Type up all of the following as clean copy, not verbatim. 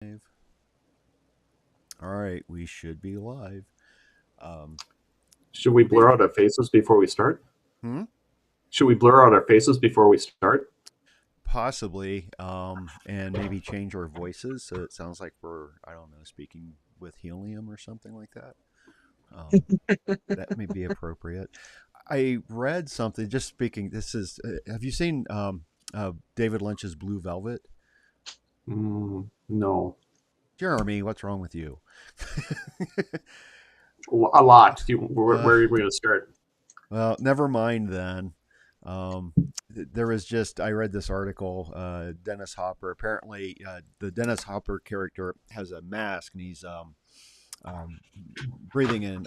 Live. All right, we should be live. Um, Should we today's blur out our faces before we start? hmm? Should we blur out our faces before we start? Possibly, and maybe change our voices so it sounds like we're, I don't know, speaking with helium or something like that. Um, that may be appropriate. I read something. Just speaking, this is. Have you seen David Lynch's Blue Velvet? No, Jeremy, what's wrong with you? a lot. uh, Where are we going to start? Well, never mind then. Um, there was just I read this article. Dennis Hopper. Apparently, the Dennis Hopper character has a mask, and he's um, breathing in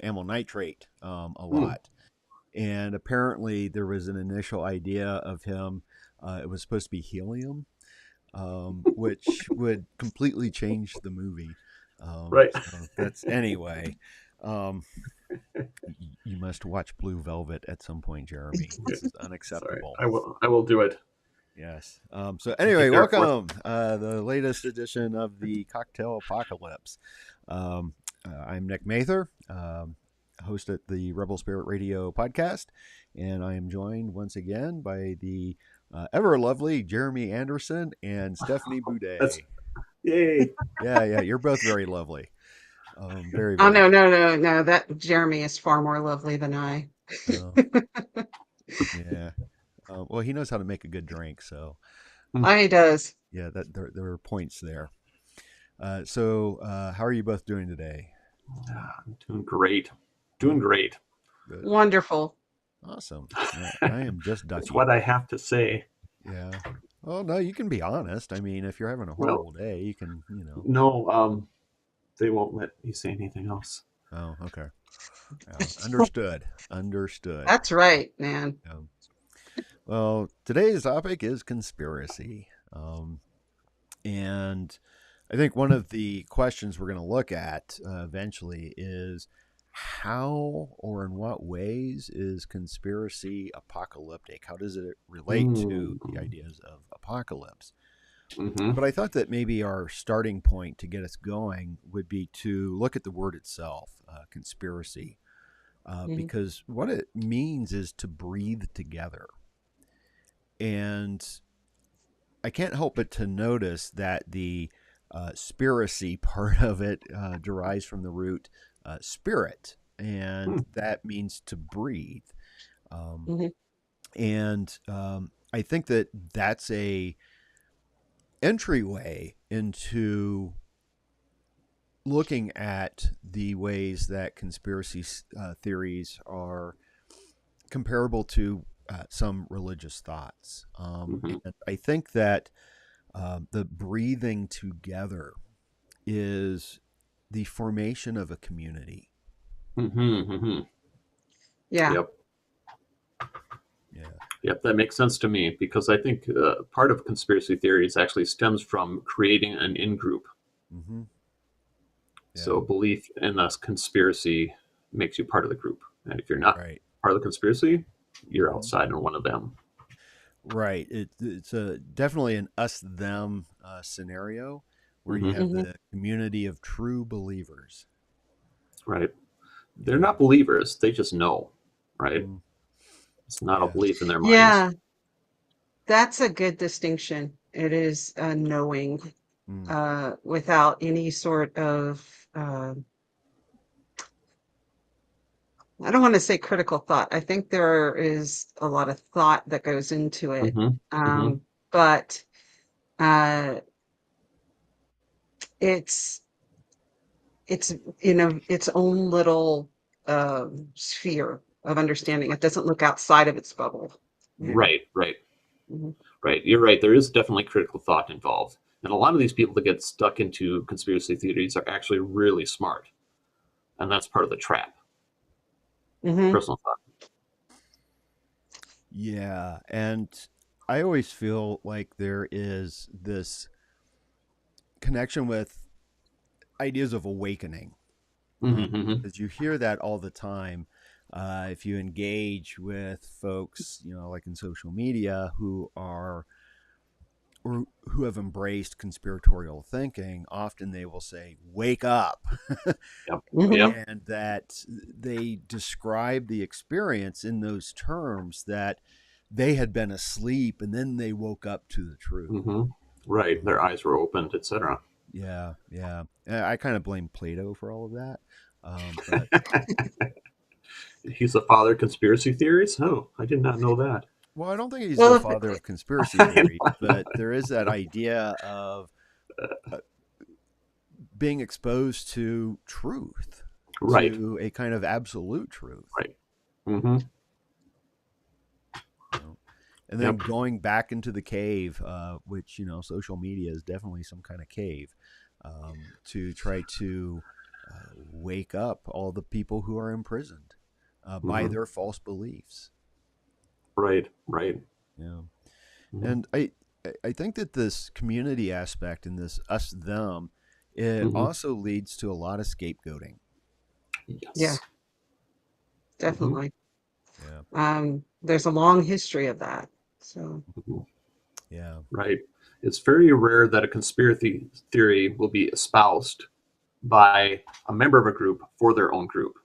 amyl nitrate a Hmm. lot. And apparently, there was an initial idea of him. It was supposed to be helium, which would completely change the movie. Right. So that's anyway. Um, you must watch Blue Velvet at some point, Jeremy. This is Sorry. unacceptable. I will. I will do it. Yes. So Be anyway, there for. welcome. The latest edition of the Cocktail Apocalypse. Um, I'm Nick Mather, host at the Rebel Spirit Radio podcast, and I am joined once again by the ever lovely Jeremy Anderson and Stephanie That's Boudet. yay. Yeah, you're both very lovely. Very, Oh, very. no, no, no, no. That Jeremy is far more lovely than I. Uh, yeah. Well, he knows how to make a good drink, so Hmm. I does. yeah, that there are points there. So, how are you both doing today? I'm doing great. Doing Hmm. great. Good, Wonderful. awesome. I am just That's ducky. what I have to say. Yeah. Well, no, you can be honest. I mean, if you're having a Well, horrible day, you can. no. They won't let me say anything else. Oh, okay. Understood. Understood. That's right, man. Um, well, today's topic is conspiracy. And I think one of the questions we're going to look at eventually is how or in what ways is conspiracy apocalyptic? How does it relate to the Mm. ideas of apocalypse? Hmm. But I thought that maybe our starting point to get us going would be to look at the word itself, conspiracy, Mhm. because what it means is to breathe together. And I can't help but to notice that the spiracy part of it derives from the root spirit, and Hmm. that means to breathe. Um, Mhm. and I think that that's a entryway into looking at the ways that conspiracy theories are comparable to some religious thoughts. Hmm. And I think that the breathing together is the formation of a community. Hmm. Hmm. Yeah. Yep. Yeah. Yep, that makes sense to me because I think part of conspiracy theories actually stems from creating an in group. Mm-hmm. So Yeah. belief in a conspiracy makes you part of the group. And if you're not Right. part of the conspiracy, you're Mm-hmm. outside in one of them. Right. It's a definitely an us them scenario where you Hmm. have Mhm. the community of true believers. Right? They're Yeah. not believers, they just know, right? Mm, It's not a yeah. belief in their minds. Yeah, that's a good distinction. It is knowing Mm, without any sort of, uh, I don't want to say critical thought. I think there is a lot of thought that goes into it. Hmm. Hmm. But uh, it's it's its own little sphere of understanding. It doesn't look outside of its bubble. Yeah. Right, right, Mhm. right. You're right. There is definitely critical thought involved. And a lot of these people that get stuck into conspiracy theories are actually really smart. And that's part of the trap. Mhm. Personal thought. yeah. And I always feel like there is this connection with ideas of awakening, Hmm. because you hear that all the time. If you engage with folks, like in social media, who are or who have embraced conspiratorial thinking, often they will say, "Wake up," Yep. Hmm. Yep. and that they describe the experience in those terms that they had been asleep and then they woke up to the truth. Hmm. Right. Their eyes were opened, etc. Yeah, yeah. I kind of blame Plato for all of that. But He's the father of conspiracy theories. Oh, I did not know that. well, I don't think he's the Well, father of conspiracy theory, but there is that idea of uh, being exposed to truth, Right. to a kind of absolute truth. Right. Hmm. You know? And then Yep. going back into the cave, which, social media is definitely some kind of cave, to try to wake up all the people who are imprisoned by Hmm. their false beliefs. Right. Right. Yeah. Hmm. And I think that this community aspect and this us them, it Hmm. also leads to a lot of scapegoating. yeah, Yes. Hmm. definitely. Yeah. There's a long history of that. So, Hmm. Yeah. Right. It's very rare that a conspiracy theory will be espoused by a member of a group for their own group.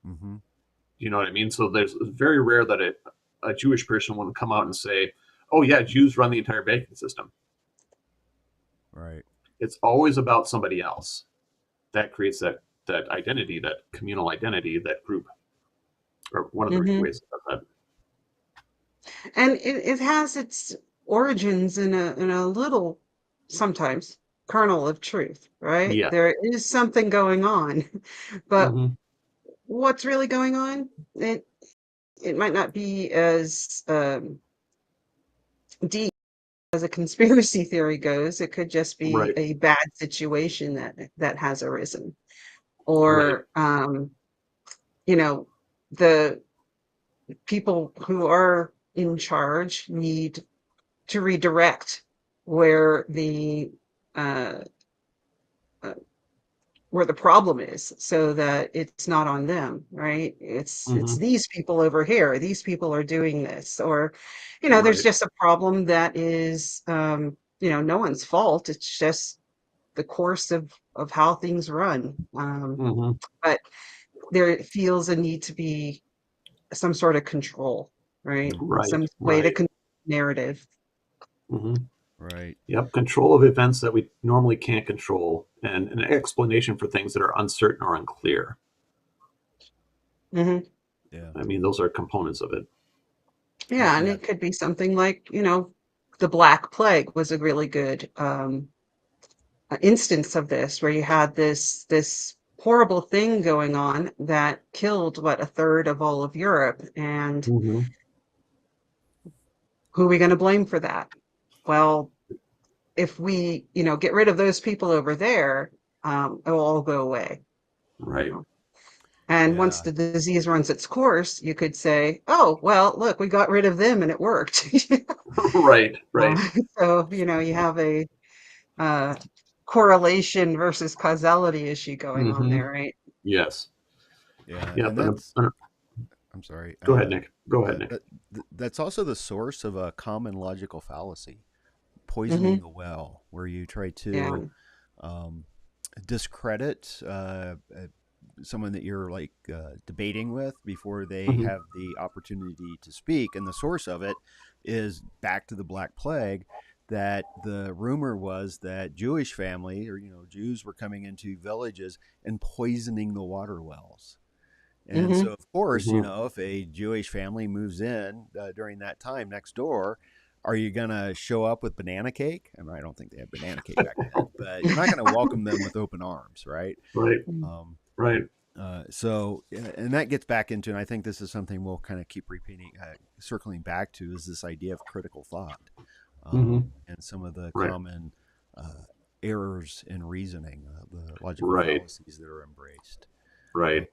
Mm-hmm. You know what I mean? So there's it's very rare that a Jewish person will come out and say, "Oh yeah, Jews run the entire banking system." Right. It's always about somebody else. That creates that identity, that communal identity, that group, or one of the hmm ways of that. and it has its origins in a little, sometimes, kernel of truth, right? Yeah. There is something going on, but Hmm. what's really going on? It might not be as deep as a conspiracy theory goes. It could just be Right. a bad situation that has arisen, Right. or you know, the people who are in charge need to redirect where uh, uh, where the problem is, so that it's not on them, right? It's Hmm. these people over here. These people are doing this, or there's Right. just a problem that is no one's fault. It's just the course of how things run. Hmm. But there feels a need to be some sort of control, right? Mm-hmm. Some Right. way to Right. narrative. Hmm. Right. Yep. Control of events that we normally can't control, and an explanation for things that are uncertain or unclear. Hmm. Yeah. I mean, those are components of it. Yeah, and Yeah. it could be something like, the Black Plague was a really good instance of this, where you had this horrible thing going on that killed what, a third of all of Europe, and Hmm. who are we going to blame for that? Well, if we, get rid of those people over there, it will all go away. You Right. know? And once Yeah. the disease runs its course, you could say, "Oh, well, look, we got rid of them and it worked." Right. Uh, Right. so, you have a uh, correlation versus causality issue going on Hmm. there, right? Yes. Yeah. Yep. And that's, And I'm sorry. go ahead, Nick. Go ahead, Nick. That, that's also the source of a common logical fallacy, poisoning Hmm. the well, where you try Yeah. to um, discredit someone that you're like debating with before they Hmm. have the opportunity to speak. And the source of it is back to the Black Plague. That the rumor was that Jewish family, or Jews were coming into villages and poisoning the water wells. And Hmm. so, of course, Hmm. if a Jewish family moves in during that time next door, are you going to show up with banana cake? I mean, I don't think they had banana cake back then, but you're not going to welcome them with open arms, right? Right. Um, Right. and that gets back into, and I think this is something we'll kind of keep repeating, circling back to, is this idea of critical thought, Hmm. and some of the Right. common errors in reasoning, the logical Right. fallacies that are embraced. Uh, Right.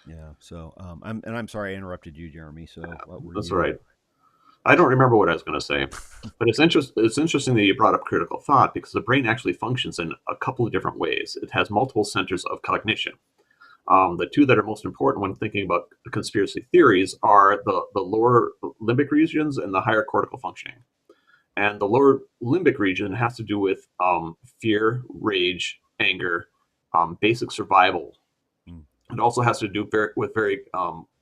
yeah. So, I'm sorry I interrupted you, Jeremy. So, what were That's all you? right. I don't remember what I was going to say, but it's interesting that you brought up critical thought because the brain actually functions in a couple of different ways. It has multiple centers of cognition. The two that are most important when thinking about conspiracy theories are the lower limbic regions and the higher cortical functioning. And the lower limbic region has to do with fear, rage, anger, basic survival. Mm. It also has to do with very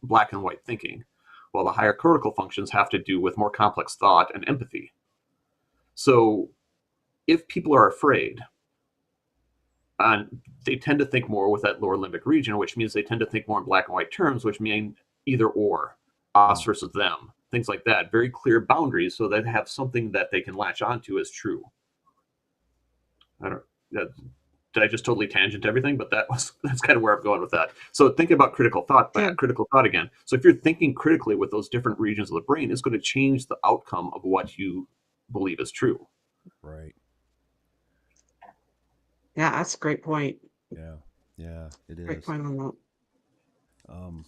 black and white thinking, while the higher cortical functions have to do with more complex thought and empathy. So if people are afraid, and they tend to think more with that lower limbic region, which means they tend to think more in black and white terms, which mean either or, us Mm. versus them, things like that. Very clear boundaries so that they have something that they can latch onto as true. I don't. That, did I just totally tangent everything? But that's kind of where I'm going with that. So think about Yeah. critical thought again. So if you're thinking critically with those different regions of the brain, it's going to change the outcome of what you believe is true. Right. Yeah, that's a great point. Yeah. Yeah, it Great is. point on that. Um,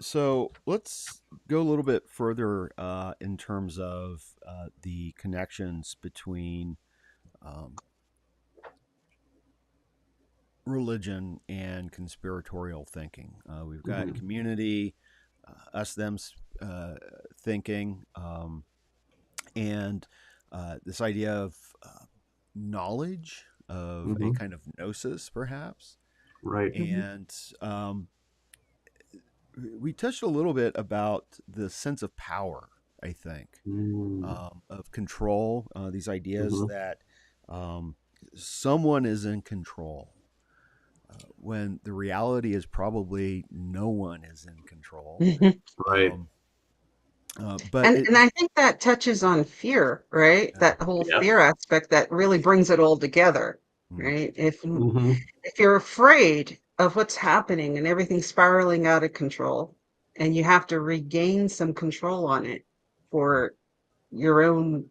so let's go a little bit further in terms of the connections between um, religion and conspiratorial thinking. We've got Mm-hmm. community, us them thinking, and this idea of knowledge, of a Mm-hmm. kind of gnosis, perhaps. Right. Hmm. And we touched a little bit about the sense of power, I think, Mm-hmm. of control, these ideas Mm-hmm. that um, someone is in control when the reality is probably no one is in control. Right. Um, but And I think that touches on fear, right? yeah, That whole Yes. fear aspect that really brings it all together, mm, right? Mm-hmm. If you're afraid of what's happening and everything's spiraling out of control, and you have to regain some control on it mm, for your own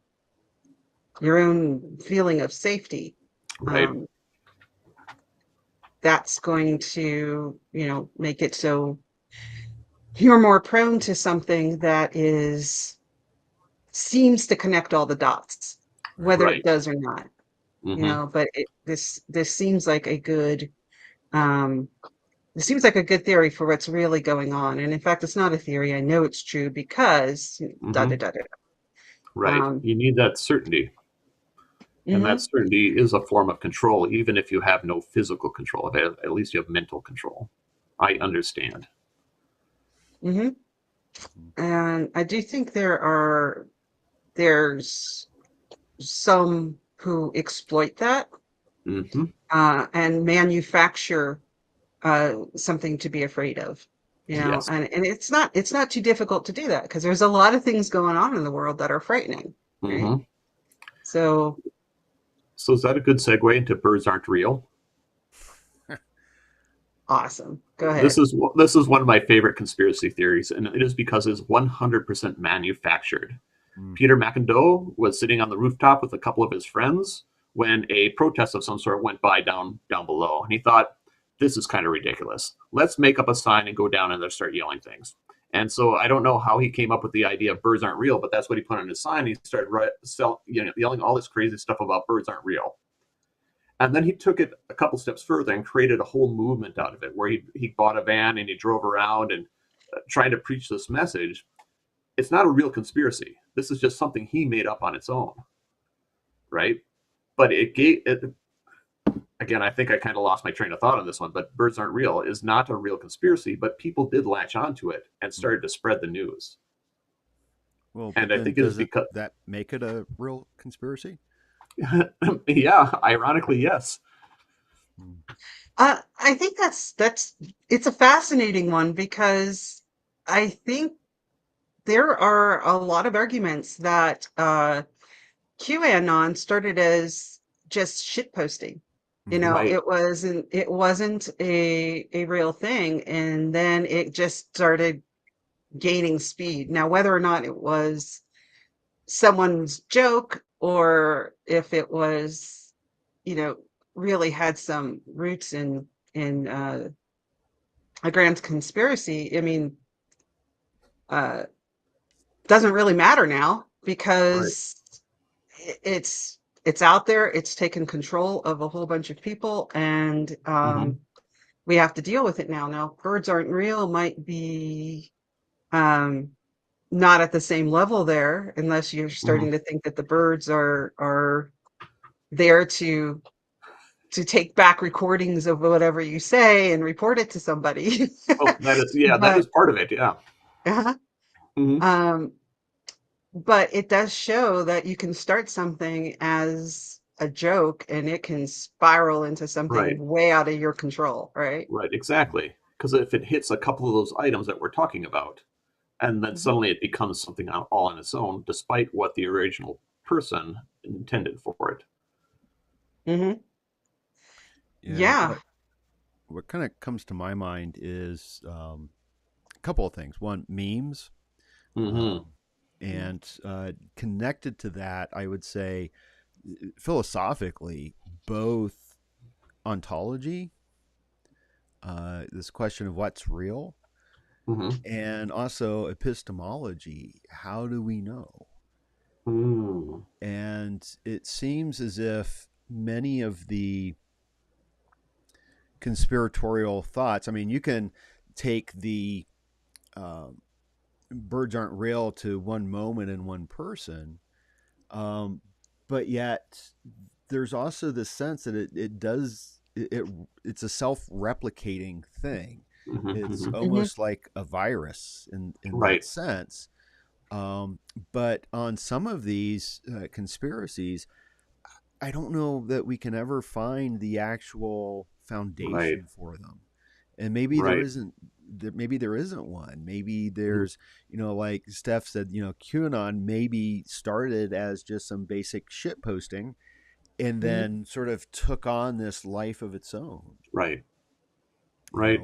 your own feeling of safety, Right. um, that's going to, make it so you're more prone to something that is seems to connect all the dots, right. whether it Right. does or not. Mm-hmm. But this seems like a good um, it seems like a good theory for what's really going on. And in fact, it's not a theory. I know it's true because da da Mm-hmm. da da. Right. Um, You need that certainty. And that mhm, certainty is a form of control, even if you have no physical control of it. At least you have mental control. I understand. mhm. Mm, And I do think there's some who exploit that Mm-hmm. and manufacture something to be afraid of. Yes. And it's not too difficult to do that because there's a lot of things going on in the world that are frightening, right? Mm-hmm. So So is that a good segue into birds aren't real? awesome. Go This ahead. is this is one of my favorite conspiracy theories, and it is because it's 100% manufactured. mm, Peter McIndoe was sitting on the rooftop with a couple of his friends when a protest of some sort went by down below, and he thought, "This is kind of ridiculous. Let's make up a sign and go down and start yelling things." And so I don't know how he came up with the idea of birds aren't real, but that's what he put on his sign. He started yelling all this crazy stuff about birds aren't real. And then he took it a couple steps further and created a whole movement out of it, where he bought a van and he drove around and trying to preach this message. It's not a real conspiracy. This is just something he made up on its own, right? But it gave it again. I think I kind of lost my train of thought on this one. But birds aren't real is not a real conspiracy, but people did latch onto it and mm. started to spread the news. Well, but And I then think it is doesn't because, that make it a real conspiracy? yeah, ironically, yes. Mm, I think that's it's a fascinating one because I think there are a lot of arguments that QAnon started as just shit posting. mm-hmm, Right. It wasn't a real thing, and then it just started gaining speed. Now, whether or not it was someone's joke or if it was, you know, really had some roots in a grand conspiracy, I mean, uh, doesn't really matter now Right. because it's out there. It's taken control of a whole bunch of people, and Mm-hmm. we have to deal with it now. Now, birds aren't real might be um, not at the same level there, unless you're Mhm. starting to think that the birds are there to take back recordings of whatever you say and report it to somebody. Oh, that is, yeah, that But is part of it. Yeah. uh Hmm. um, but it does show that you can start something as a joke and it can spiral into Right. something way out of your control, right? Right. Exactly. Because if it hits a couple of those items that we're talking about, and then Mhm. suddenly it becomes something all on its own, despite what the original person intended for it. Mhm. Yeah, Yeah. what kind of comes to my mind is a couple of things. One, memes, Hmm. um, and connected to that, I would say philosophically, both ontology, this question of what's real, Hmm. and also epistemology. How do we know? Mm. And it seems as if many of the conspiratorial thoughts, I mean, you can take the um, birds aren't real to one moment and one person, um, but yet there's also this sense that it does it's a self-replicating thing. Hmm. It's Hmm. Mhm. almost like a virus in that Right. sense. But on some of these conspiracies, I don't know that we can ever find the actual Right. foundation for them. And maybe there Right. isn't maybe there isn't one. Maybe Mhm. there's, like Steph said, QAnon maybe started as just some basic shit posting and Mhm. then sort of took on this life of its own, Right. you Right.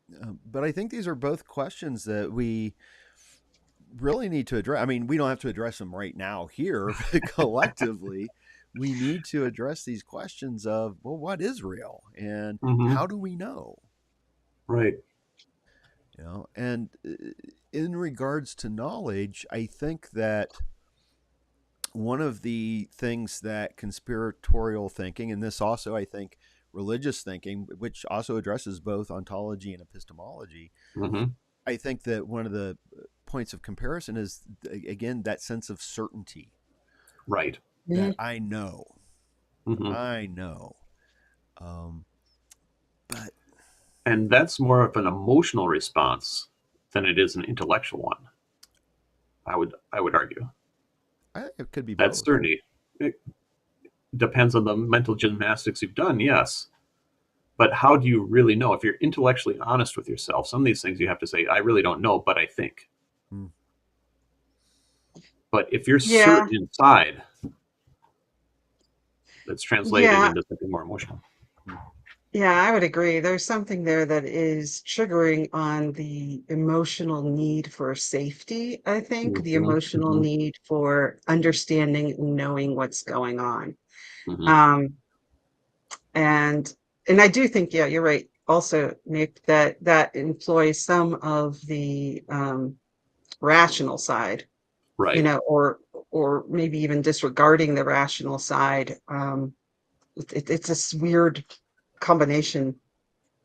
know. But I think these are both questions that we really need to address. I mean, we don't have to address them right now here, but collectively, we need to address these questions of, well, what is real and how Hmm. do we know? Right. And in regards to knowledge, I think that one of the things that conspiratorial thinking, and this also, I think, religious thinking, which also addresses both ontology and epistemology, Hmm. I think that one of the points of comparison is, again, that sense of certainty Right. that Mhm. I know. Hmm. I know. Um, but And that's more of an emotional response than it is an intellectual one. I would argue it could be that both. certainty it depends on the mental gymnastics you've done. Yes, but how do you really know if you're intellectually honest with yourself? Some of these things you have to say, I really don't know, but I think. Mm. But if you're Yeah. certain inside, that's translated Yeah. into something more emotional. Mm. Yeah, I would agree. There's something there that is triggering on the emotional need for safety, I think, the Hmm. emotional Hmm. need for understanding and knowing what's going on. Hmm. Um, and and I do think, yeah, you're right. Also, Nick, that that employs some of the rational side, Right. or maybe even disregarding the rational side. It's this weird combination,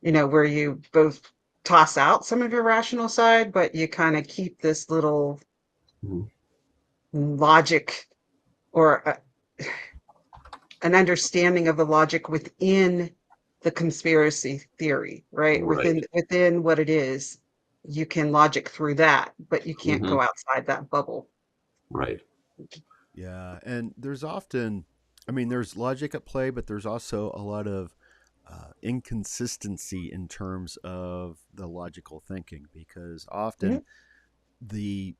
where you both toss out some of your rational side, but you kind of keep this little Mhm. logic, or an understanding of the logic within the conspiracy theory, right? Right. Within what it is, you can logic through that, but you can't Hmm. go outside that bubble. Right. Yeah, and there's often, I mean, there's logic at play, but there's also a lot of inconsistency in terms of the logical thinking because often Mhm, the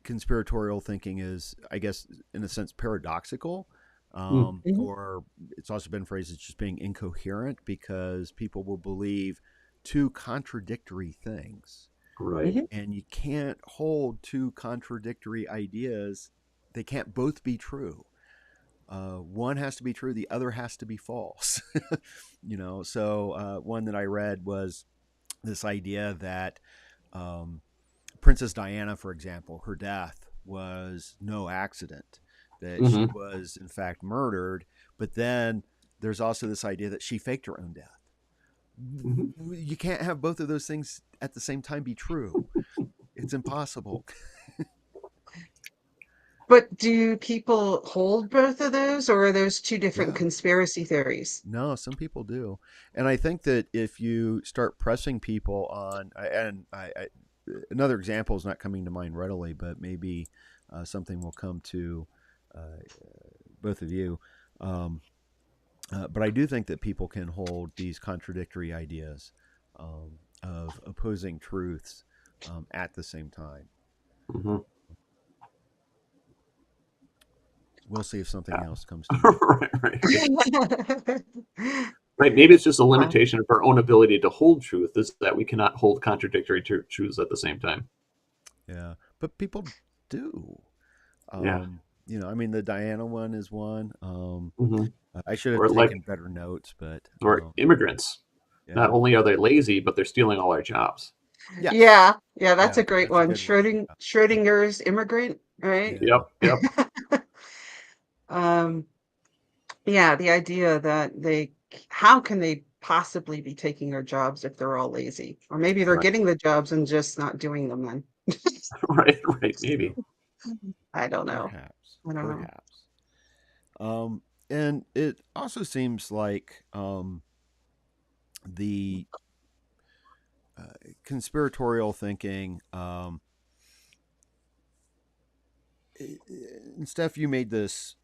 conspiratorial thinking is, I guess, in a sense, paradoxical. Mm. mhm, Or it's also been phrased as just being incoherent because people will believe two contradictory things. Right. mhm, And you can't hold two contradictory ideas, they can't both be true. One has to be true, the other has to be false. So one that I read was this idea that um, Princess Diana, for example, her death was no accident, that she Hmm. was in fact murdered. But then there's also this idea that she faked her own death. Hmm. You can't have both of those things at the same time be true. It's impossible. But do people hold both of those, or are those two different Yeah. conspiracy theories? No, some people do, and I think that if you start pressing people on, another example is not coming to mind readily, but maybe something will come to uh, both of you. Um, but I do think that people can hold these contradictory ideas of opposing truths at the same time. Hmm. We'll see if something Yeah. else comes to mind. Right, right, right. Maybe it's just a Huh. limitation of our own ability to hold truth is that we cannot hold contradictory truths at the same time. Yeah, but people do. Yeah. I mean, the Diana one is one. Hmm. I should have Or like, taken better notes, but or immigrants. Not yeah, only are they lazy, but they're stealing all our jobs. yes, Yeah, yeah, that's yeah, a great that's a one. good one. Yeah, Schrodinger's immigrant, right? yeah, Yep, yep. Um, yeah, the idea that how can they possibly be taking our jobs if they're all lazy? Or maybe they're Right, getting the jobs and just not doing them then. right, right. yeah. Maybe. I don't know. Perhaps, I don't know. perhaps. Um, and it also seems like the conspiratorial thinking. And Steph, you made this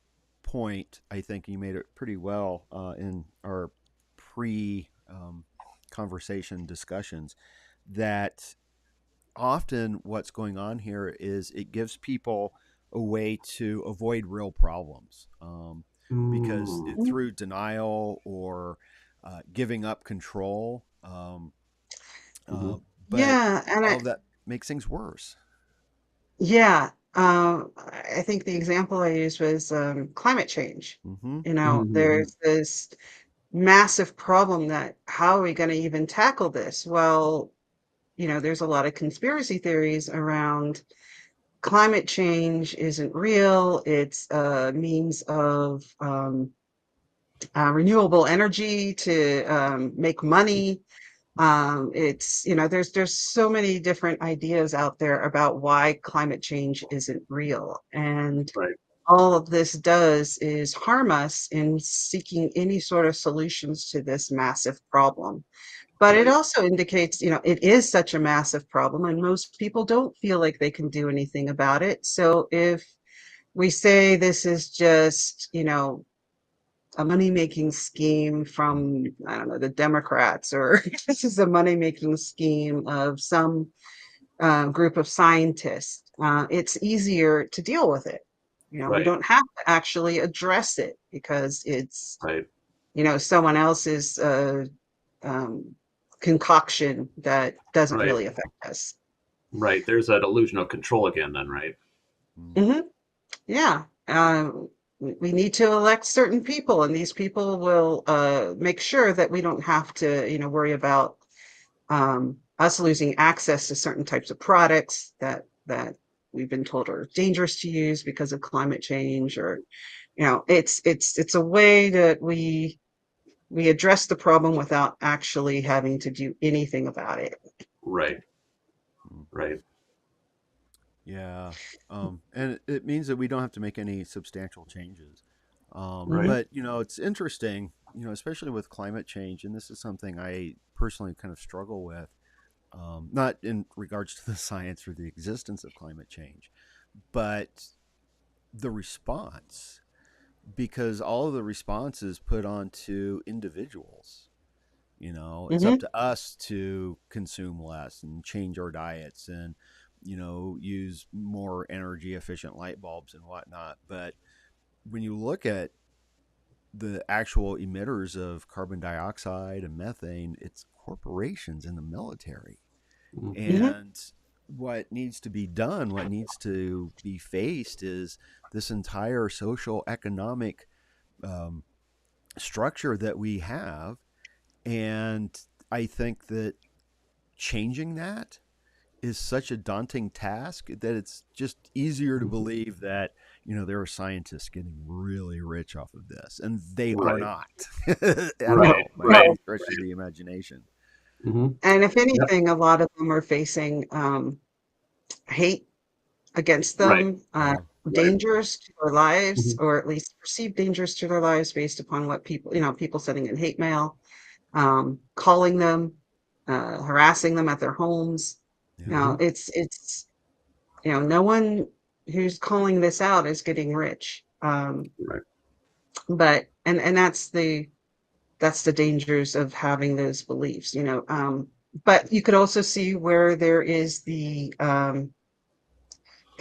point. I think you made it pretty well in our pre conversation discussions that often what's going on here is it gives people a way to avoid real problems because Mm, through denial or giving up control, uh, hmm. but Yeah, and all of that makes things worse. yeah, I think the example I used was climate change. Mm-hmm. Hmm. There's this massive problem that how are we going to even tackle this? Well, there's a lot of conspiracy theories around climate change isn't real. It's a means of renewable energy to make money. There's so many different ideas out there about why climate change isn't real. And Right, all of this does is harm us in seeking any sort of solutions to this massive problem. But it right, also indicates, it is such a massive problem, and most people don't feel like they can do anything about it. So if we say this is just, a money-making scheme from, I don't know, the Democrats, or this is a money-making scheme of some group of scientists, it's easier to deal with it. We right, don't have to actually address it because it's, right, someone else's um, concoction that doesn't right, really affect us. right. There's that illusion of control again, then, right? Hmm. Yeah. We need to elect certain people, and these people will make sure that we don't have to, worry about us losing access to certain types of products that we've been told are dangerous to use because of climate change, or it's a way that we address the problem without actually having to do anything about it. Right, Mm-hmm. right, Yeah, and it means that we don't have to make any substantial changes. right. Hmm. But it's interesting, especially with climate change, and this is something I personally kind of struggle with, not in regards to the science or the existence of climate change, but the response, because all of the response is put onto individuals. It's up Hmm. to us to consume less and change our diets and use more energy efficient light bulbs and whatnot. But when you look at the actual emitters of carbon dioxide and methane, it's corporations in the military. Hmm. Hmm. And what needs to be done, what needs to be faced, is this entire social economic um, structure that we have. And I think that changing that is such a daunting task that it's just easier to believe that there are scientists getting really rich off of this, and they are Right, not at No, right, all by right. any no. stretch of the imagination. Hmm. And if Yep. anything, a lot of them are facing hate against Right, them. Yeah. Right. dangers to their lives, Hmm. or at least perceived dangers to their lives based upon what people sending in hate mail, calling them, harassing them at their homes. Yeah. Hmm. No one who's calling this out is getting rich. Right. But and that's the dangers of having those beliefs. But you could also see where there is the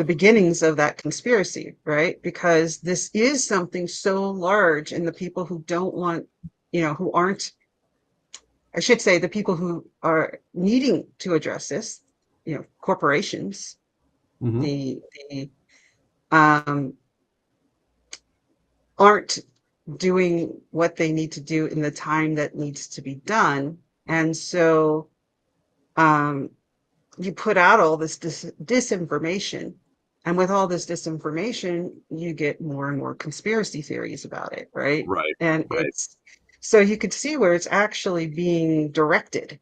beginnings of that conspiracy, right? Because this is something so large, and the people who don't want, who aren't, I should say, the people who are needing to address this, corporations, Hmm. the um, aren't doing what they need to do in the time that needs to be done. And so um, you put out all this disinformation. And with all this disinformation, you get more and more conspiracy theories about it, right? Right. And Right. it's so you could see where it's actually being directed.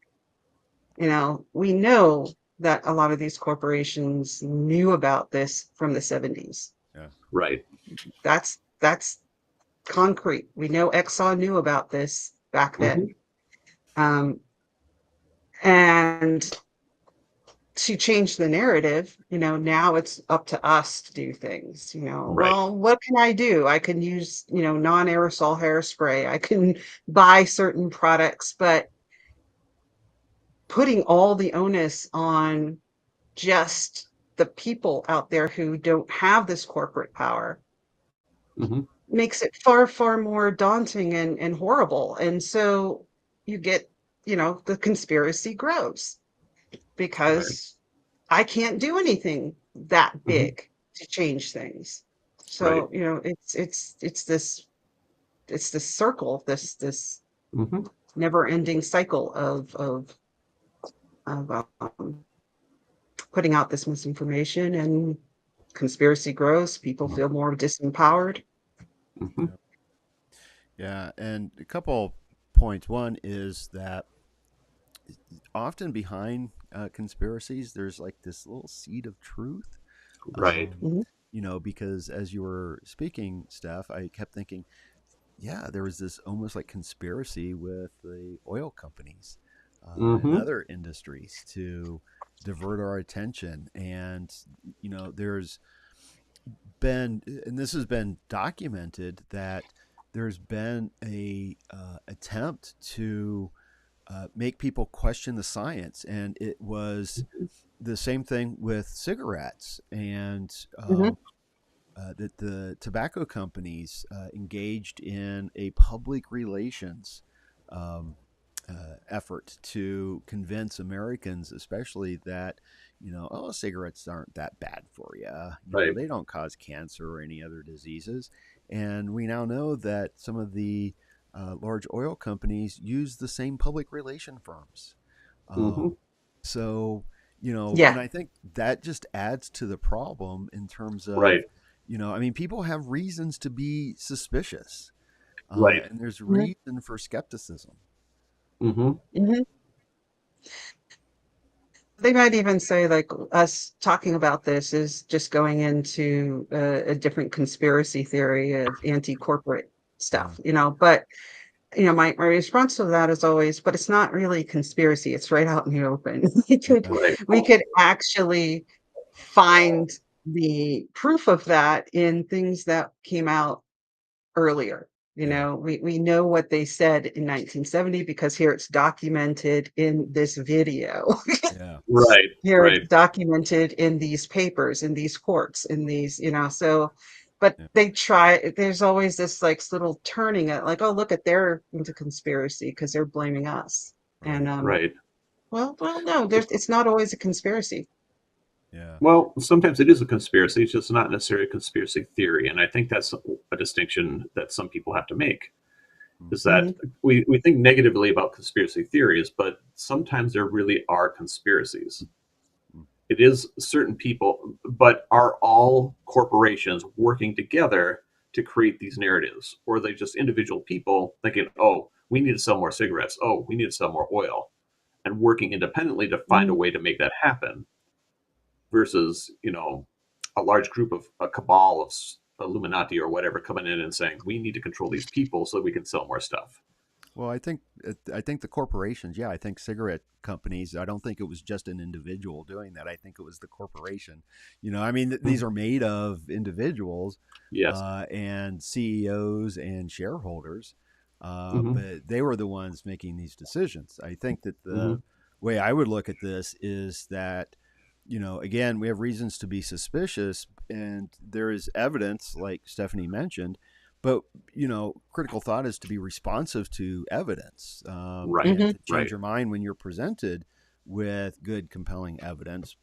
We know that a lot of these corporations knew about this from the 70s. Yeah. Right. That's concrete. We know Exxon knew about this back Hmm. then. Um, and to change the narrative, now it's up to us to do things. Right. Well, what can I do? I can use, non-aerosol hairspray. I can buy certain products, but putting all the onus on just the people out there who don't have this corporate power Hmm. makes it far, far more daunting and horrible. And so you get, the conspiracy grows Right. because I can't do anything that Hmm. big to change things. Right. So, it's this circle, this Hmm. never-ending cycle of putting out this misinformation, and conspiracy grows. People feel more disempowered. Hmm. Yeah. Yeah. And a couple points. One is that often behind conspiracies, there's like this little seed of truth. Right. Um, Mhm, because as you were speaking, Steph, I kept thinking, yeah, there was this almost like conspiracy with the oil companies and Hmm. other industries to divert our attention. And, there's been, and this has been documented, that there's been a attempt to make people question the science. And it was the same thing with cigarettes and mhm, that the tobacco companies engaged in a public relations um, effort to convince Americans, especially that oh, cigarettes aren't that bad for you. Right. They don't cause cancer or any other diseases. And we now know that some of the large oil companies use the same public relation firms. Hmm. Um, so, and yeah, I think that just adds to the problem in terms of, Right. I mean, people have reasons to be suspicious, Right. and there's mhm, reason for skepticism. Hmm. mhm. They might even say, like, us talking about this is just going into a different conspiracy theory of anti-corporate Yeah, stuff. But my response to that is always, but it's not really conspiracy. It's right out in the open. We could yeah, Right. we could actually find the proof of that in things that came out earlier. yeah, We know what they said in 1970 because here it's documented in this video. yeah, Right. Here it's Right. documented in these papers, in these courts, in so, but yeah, there's always this like little turning at like, oh, look at they're into conspiracy because they're blaming us. And right, Right. well, no, it's not always a conspiracy. yeah, Well, sometimes it is a conspiracy. It's just not necessarily a conspiracy theory, and I think that's a distinction that some people have to make. mm, Is that Hmm. we think negatively about conspiracy theories, but sometimes there really are conspiracies. mm, It is certain people, but are all corporations working together to create these narratives? Or are they just individual people thinking, oh, we need to sell more cigarettes. Oh, we need to sell more oil, and working independently to find a Hmm. way to make that happen versus, a large group of a cabal of Illuminati or whatever coming in and saying we need to control these people so that we can sell more stuff. Well, I think the corporations, yeah, I think cigarette companies. I don't think it was just an individual doing that. I think it was the corporation. You know, I mean, these are made of individuals Yes. and CEOs and shareholders, Hmm. but they were the ones making these decisions. I think that Hmm. the way I would look at this is that, you know, again, we have reasons to be suspicious, and there is evidence, like Stephanie mentioned, but you know, critical thought is to be responsive to evidence, Right. and Hmm. to change Right. your mind when you're presented with good, compelling evidence.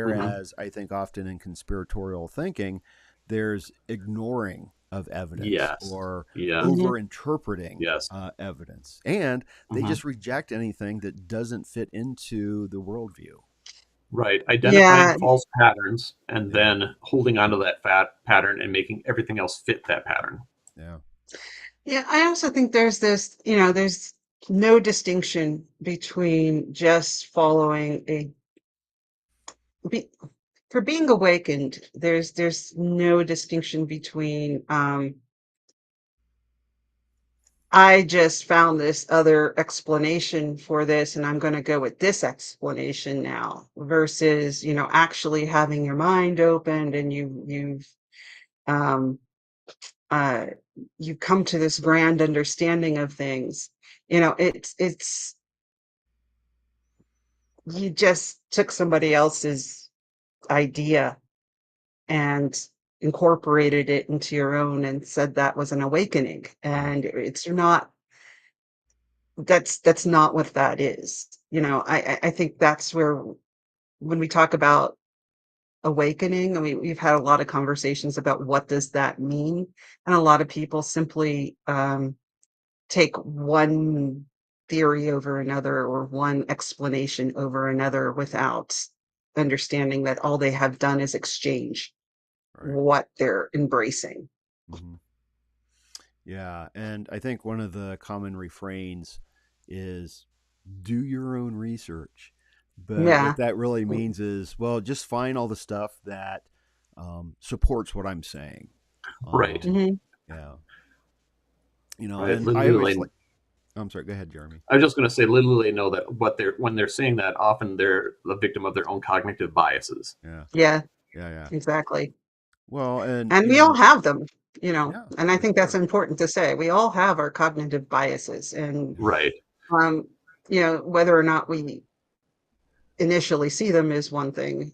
Hmm. Whereas I think often in conspiratorial thinking, there's ignoring of evidence Yes. or Yes. Hmm. over interpreting Yes. evidence, and they Hmm. just reject anything that doesn't fit into the worldview. Right. Identifying Yeah, false patterns and Yeah, then holding onto that fat pattern and making everything else fit that pattern. yeah, yeah. I also think there's this, there's no distinction between just following be, for being awakened. There's no distinction between I just found this other explanation for this, and I'm going to go with this explanation now, versus, actually having your mind opened and um, uh, you come to this grand understanding of things. It's you just took somebody else's idea and incorporated it into your own and said that was an awakening, and it's not. That's not what that is. I think that's where, when we talk about awakening, I mean, we've had a lot of conversations about what does that mean, and a lot of people simply take one theory over another, or one explanation over another, without understanding that all they have done is exchange right. what they're embracing. Hmm. Yeah, and I think one of the common refrains is do your own research. But Yeah. what that really means is, well, just find all the stuff that supports what I'm saying. Right. Hmm. Yeah, you know, Right. and Little I do always they. like. I'm sorry. Go ahead, Jeremy. I was just going to say, little do they know that what they're when they're saying that, often they're the victim of their own cognitive biases. Yeah, Yeah, yeah, yeah. exactly. Well, and And you we all know, have them, yeah, and I for think that's sure. important to say. We all have our cognitive biases, and Right. um, whether or not we initially see them is one thing.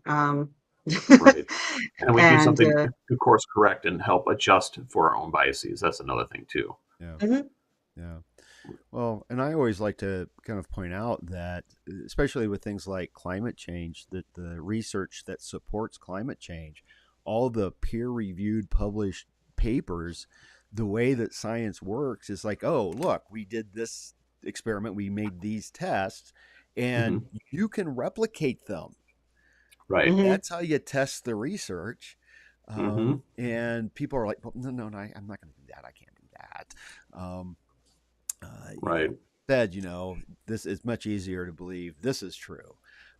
Right. And we do And something to course correct and help adjust for our own biases. That's another thing too. Yeah, mhm, yeah. Well, and I always like to kind of point out that, especially with things like climate change, that the research that supports climate change, all the peer reviewed published papers, the way that science works is like, oh, look, we did this experiment, we made these tests, and Hmm. you can replicate them. Right. mhm, That's how you test the research. Hmm. And people are like, well, no, no, no, I'm not going to do that. I can't do that. Um, you Right. know, said, you know, this is much easier to believe this is true.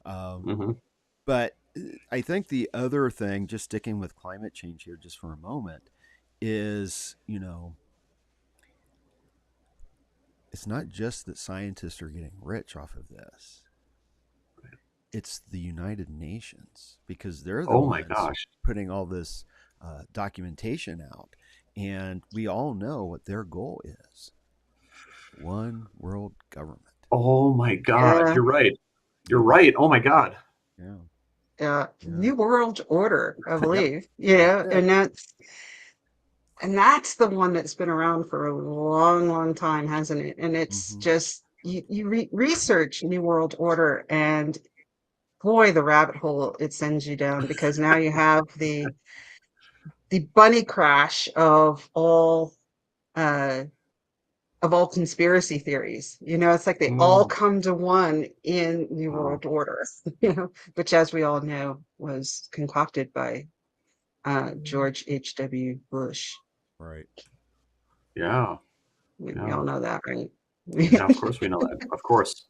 Um, Hmm. but I think the other thing, just sticking with climate change here just for a moment, is, you know, it's not just that scientists are getting rich off of this. It's the United Nations because they're the Oh my ones gosh. putting all this documentation out. And we all know what their goal is: one world government. Oh my God. yeah, You're right. You're Yeah, right. Oh my God. yeah, yeah. yeah. New World Order, I Yep, believe. that's Yeah, it. and that's the one that's been around for a long, long time, hasn't it? And it's Hmm. just, you research New World Order, and boy, the rabbit hole it sends you down, because now you have the bunny crash uh of all conspiracy theories. It's like they all Mm. come to one in New Wow. World Order, which, as we all know, was concocted by George H.W. Bush. Right. Yeah. We Yeah. all know that, right? Yeah. Of course we know that. Of course.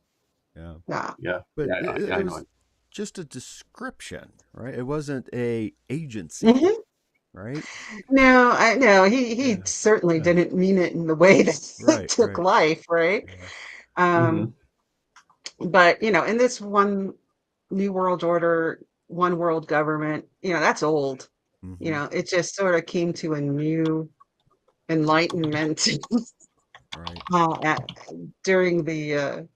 Yeah. Yeah. Yeah. But Yeah. Yeah. I it know was it. just a description, right? It wasn't a agency, Hmm. right? No, I know he Yeah. certainly Yeah. didn't mean it in the way that it Right. took Right. life, right? Yeah. Um, Hmm. but in this one new world order, one world government, that's old. Mm-hmm. It just sort of came to a new enlightenment Right. at, during the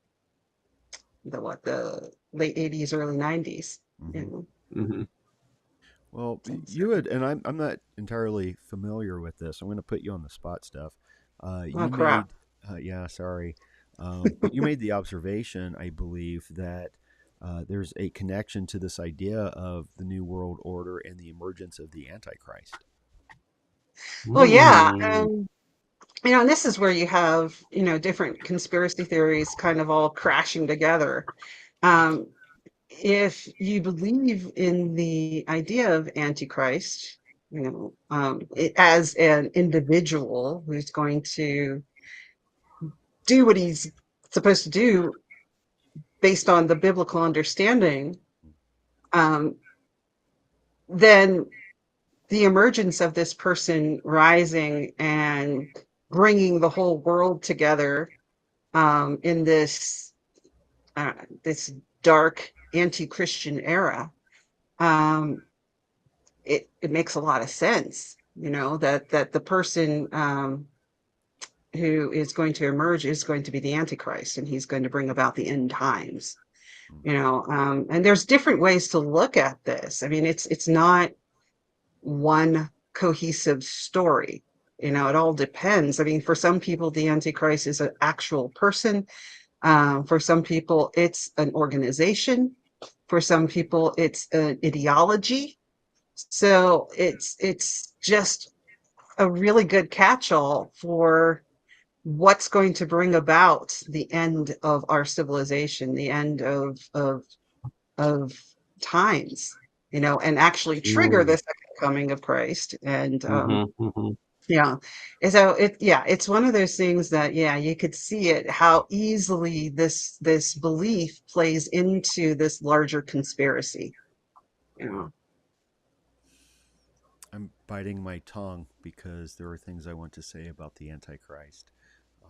late 80s, early 90s. Mm-hmm. You know, Hmm. Well, so, you had, and I'm not entirely familiar with this. I'm going to put you on the spot, stuff. oh You crap. made, yeah, sorry, but you made the observation, I believe, that there's a connection to this idea of the New World Order and the emergence of the Antichrist. Well, yeah. Mm. And this is where you have, different conspiracy theories kind of all crashing together. Um, if you believe in the idea of Antichrist, as an individual who's going to do what he's supposed to do based on the biblical understanding, um, then the emergence of this person rising and bringing the whole world together in uh, this dark anti-Christian era, um, it makes a lot of sense. That the person who is going to emerge is going to be the Antichrist, and he's going to bring about the end times. And there's different ways to look at this. I mean, it's not one cohesive story. It all depends. I mean, for some people, the Antichrist is an actual person. For some people, it's an organization. For some people, it's an ideology. So it's just a really good catch-all for what's going to bring about the end of our civilization, the end of times, and actually trigger the Mm. second coming of Christ. And Hmm. Hmm. yeah. And so it's one of those things that, yeah, you could see it, how easily this belief plays into this larger conspiracy. Yeah. I'm biting my tongue because there are things I want to say about the Antichrist, um,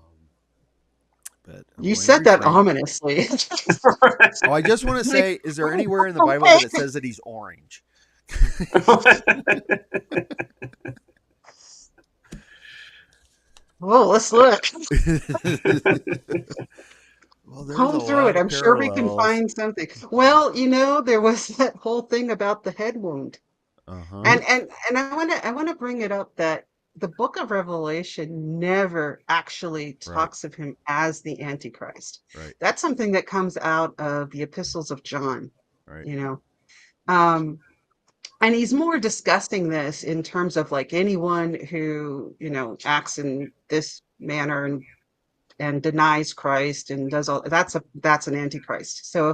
but I'm You going to said that refrain. ominously. Oh, I just want to say, is there anywhere in the Bible Okay. that it says that he's orange? Well, let's look. Well, there's a Comb through lot it. of I'm sure we can parallels. find something. Well, there was that whole thing about the head wound. Uh huh. And I want to bring it up that the book of Revelation never actually Right. talks of him as the Antichrist. Right. That's something that comes out of the epistles of John, Right. you know. Um, and he's more discussing this in terms of like anyone who, acts in this manner and denies Christ and does all that's an Antichrist. So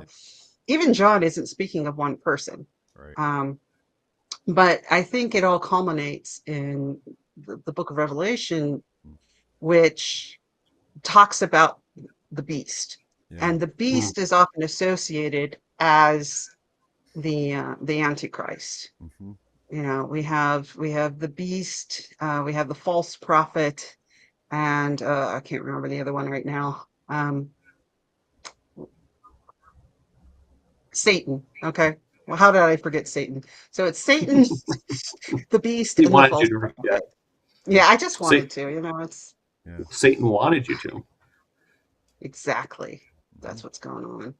Yeah. even John isn't speaking of one person. Right. Um, But I think it all culminates in the book of Revelation, Mm. which talks about the beast. Yeah. And the Mm. beast is often associated as the Antichrist. Mm-hmm. We have the beast, we have the false prophet, and I can't remember the other one right now. Satan. Okay. Well, how did I forget Satan? So it's Satan, the beast, He and the wanted you false to, yeah. prophet. Yeah. Yeah, I just Sa- wanted to, it's Yeah. Satan wanted you to. exactly. Mm-hmm. That's what's going on.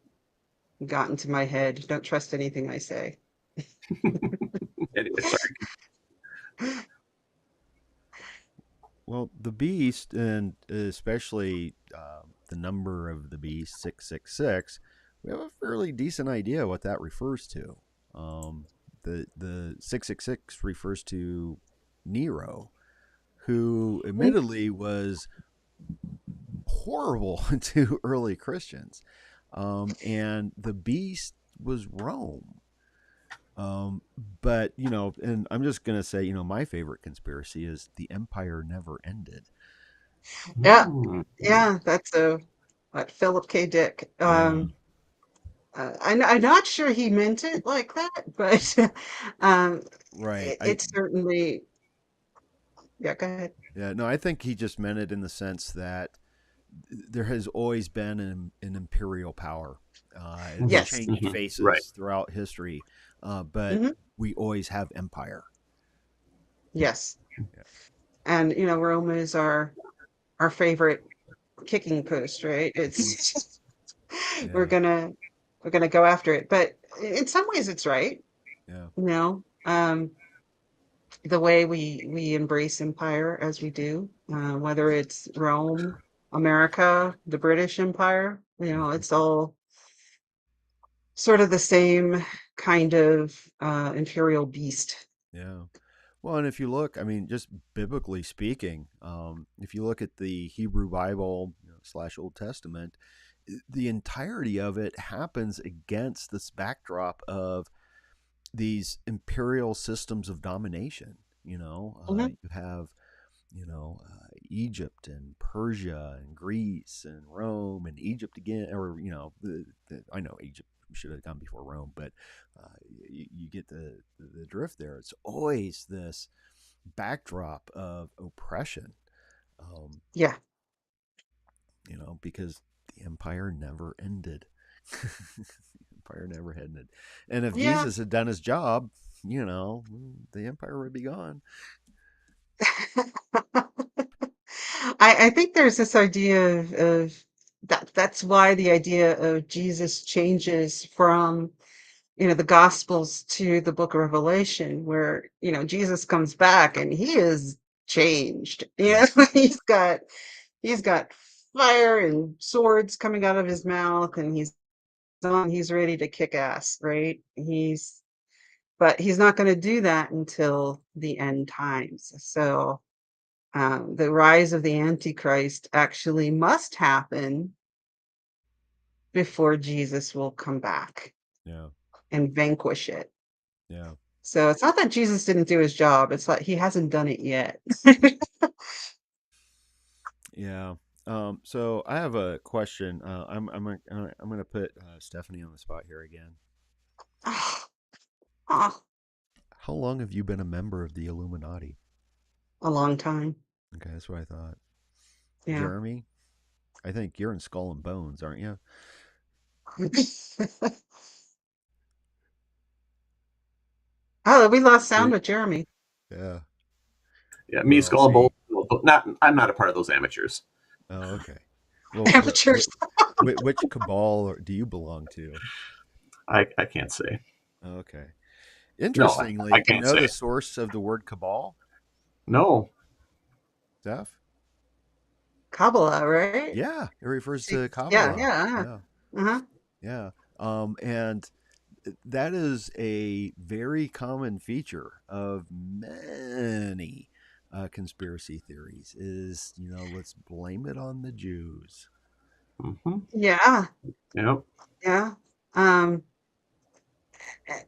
Got into my head. Don't trust anything I say. Anyway, sorry. Well, the beast, and especially the number of the beast, 666, we have a fairly decent idea what that refers to. Um, the 666 refers to Nero, who admittedly was horrible to early Christians. And the beast was Rome. But, and I'm just going to say, my favorite conspiracy is the empire never ended. Yeah, Mm. yeah, that's a what Philip K. Dick. Yeah. I'm not sure he meant it like that, but um, Right. it's certainly, yeah, go ahead. Yeah, no, I think he just meant it in the sense that there has always been an imperial power. It's Mhm, Yes. changed mhm. Right. faces throughout history, but Hmm. we always have empire. Yes. Yeah, And, Rome is our favorite kicking post, right? It's we're yeah, gonna we're gonna go after it. But in some ways it's right, yeah, you know. The way we embrace empire as we do, whether it's Rome, America, the British Empire, hmm, it's all sort of the same kind of imperial beast. yeah. Well, and if you look, I mean, just biblically speaking, if you look at the Hebrew Bible slash Old Testament, the entirety of it happens against this backdrop of these imperial systems of domination. Hmm. You have Egypt and Persia and Greece and Rome and Egypt again, or I know Egypt should have gone before Rome, but you get the drift there. It's always this backdrop of oppression, um, Yeah, because the empire never ended. The empire never ended, and if yeah. Jesus had done his job, the empire would be gone. I think there's this idea of that's why the idea of Jesus changes from the Gospels to the book of Revelation, where, Jesus comes back and he is changed. Yeah, He's got fire and swords coming out of his mouth, and he's ready to kick ass, right? But he's not going to do that until the end times. So the rise of the Antichrist actually must happen before Jesus will come back yeah, and vanquish it. yeah. So it's not that Jesus didn't do his job, it's like he hasn't done it yet. Yeah. So I have a question. I'm gonna put Stephanie on the spot here again. Ah, ah, How long have you been a member of the Illuminati? a long time. Okay, that's what I thought. Yeah. Jeremy, I think you're in Skull and Bones, aren't you? Oh, we lost sound See? with Jeremy. Yeah. Yeah, me, Well, Skull and Bones. see. Well, not. I'm not a part of those amateurs. Oh, okay. Well, Amateurs. which cabal do you belong to? I can't say. Okay. No, I Interestingly, do you can't know say. the source of the word cabal, No. Steph? Kabbalah, right? Yeah, it refers See, to yeah, Kabbalah. yeah. Yeah, Uh-huh. yeah. And that is a very common feature of many conspiracy theories is let's blame it on the Jews. Hmm. Yeah, Yep. yeah. Um, eh,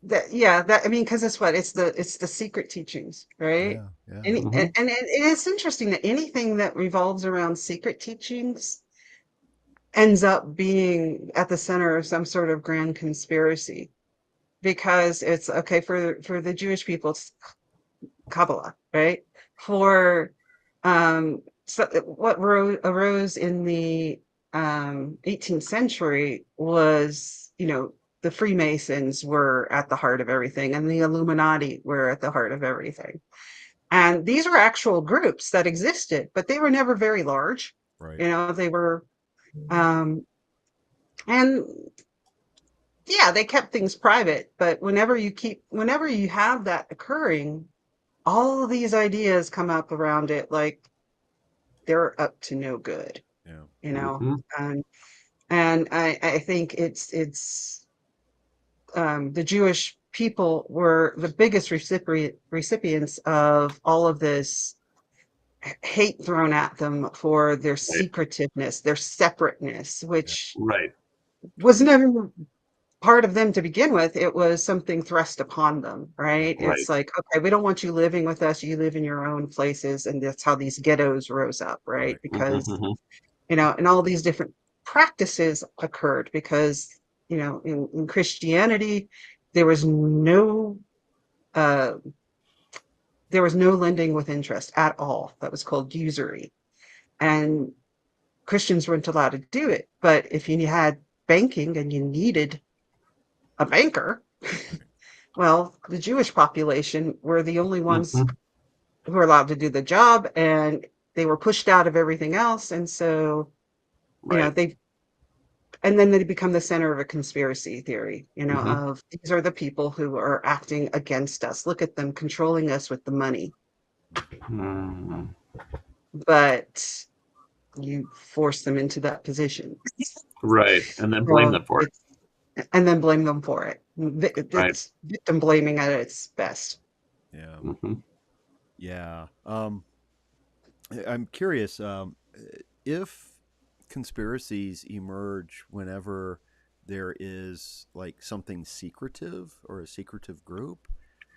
that I mean, because it's what it's the secret teachings, right? Yeah, yeah, And it is interesting that anything that revolves around secret teachings ends up being at the center of some sort of grand conspiracy, because it's okay for the Jewish people, it's Kabbalah, right? For so what arose in the 18th century was, the Freemasons were at the heart of everything, and the Illuminati were at the heart of everything. And these were actual groups that existed, but they were never very large. right. They were, um, and yeah, they kept things private. But whenever you have that occurring, all of these ideas come up around it, like they're up to no good, Yeah, you know. Hmm. And I think the Jewish people were the biggest recipients of all of this hate thrown at them for their Right. secretiveness, their separateness, yeah, which Right. was never part of them to begin with. It was something thrust upon them, yeah, right? Right. It's like, okay, we don't want you living with us. You live in your own places. And that's how these ghettos rose up, right? right. Because, Hmm. and all these different practices occurred because, in Christianity, there was no uh, there was no lending with interest at all. That was called usury, and Christians weren't allowed to do it. But if you had banking and you needed a banker, Right. well, the Jewish population were the only ones Hmm. who were allowed to do the job, and they were pushed out of everything else. And so, Right. they and then they become the center of a conspiracy theory, Hmm. of these are the people who are acting against us. Look at them controlling us with the money. Mm. But you force them into that position. Right. And then blame So them for it. it's and then blame them for it. Right. It's victim blaming at its best. Yeah. Hmm. Yeah. I'm curious if conspiracies emerge whenever there is like something secretive or a secretive group.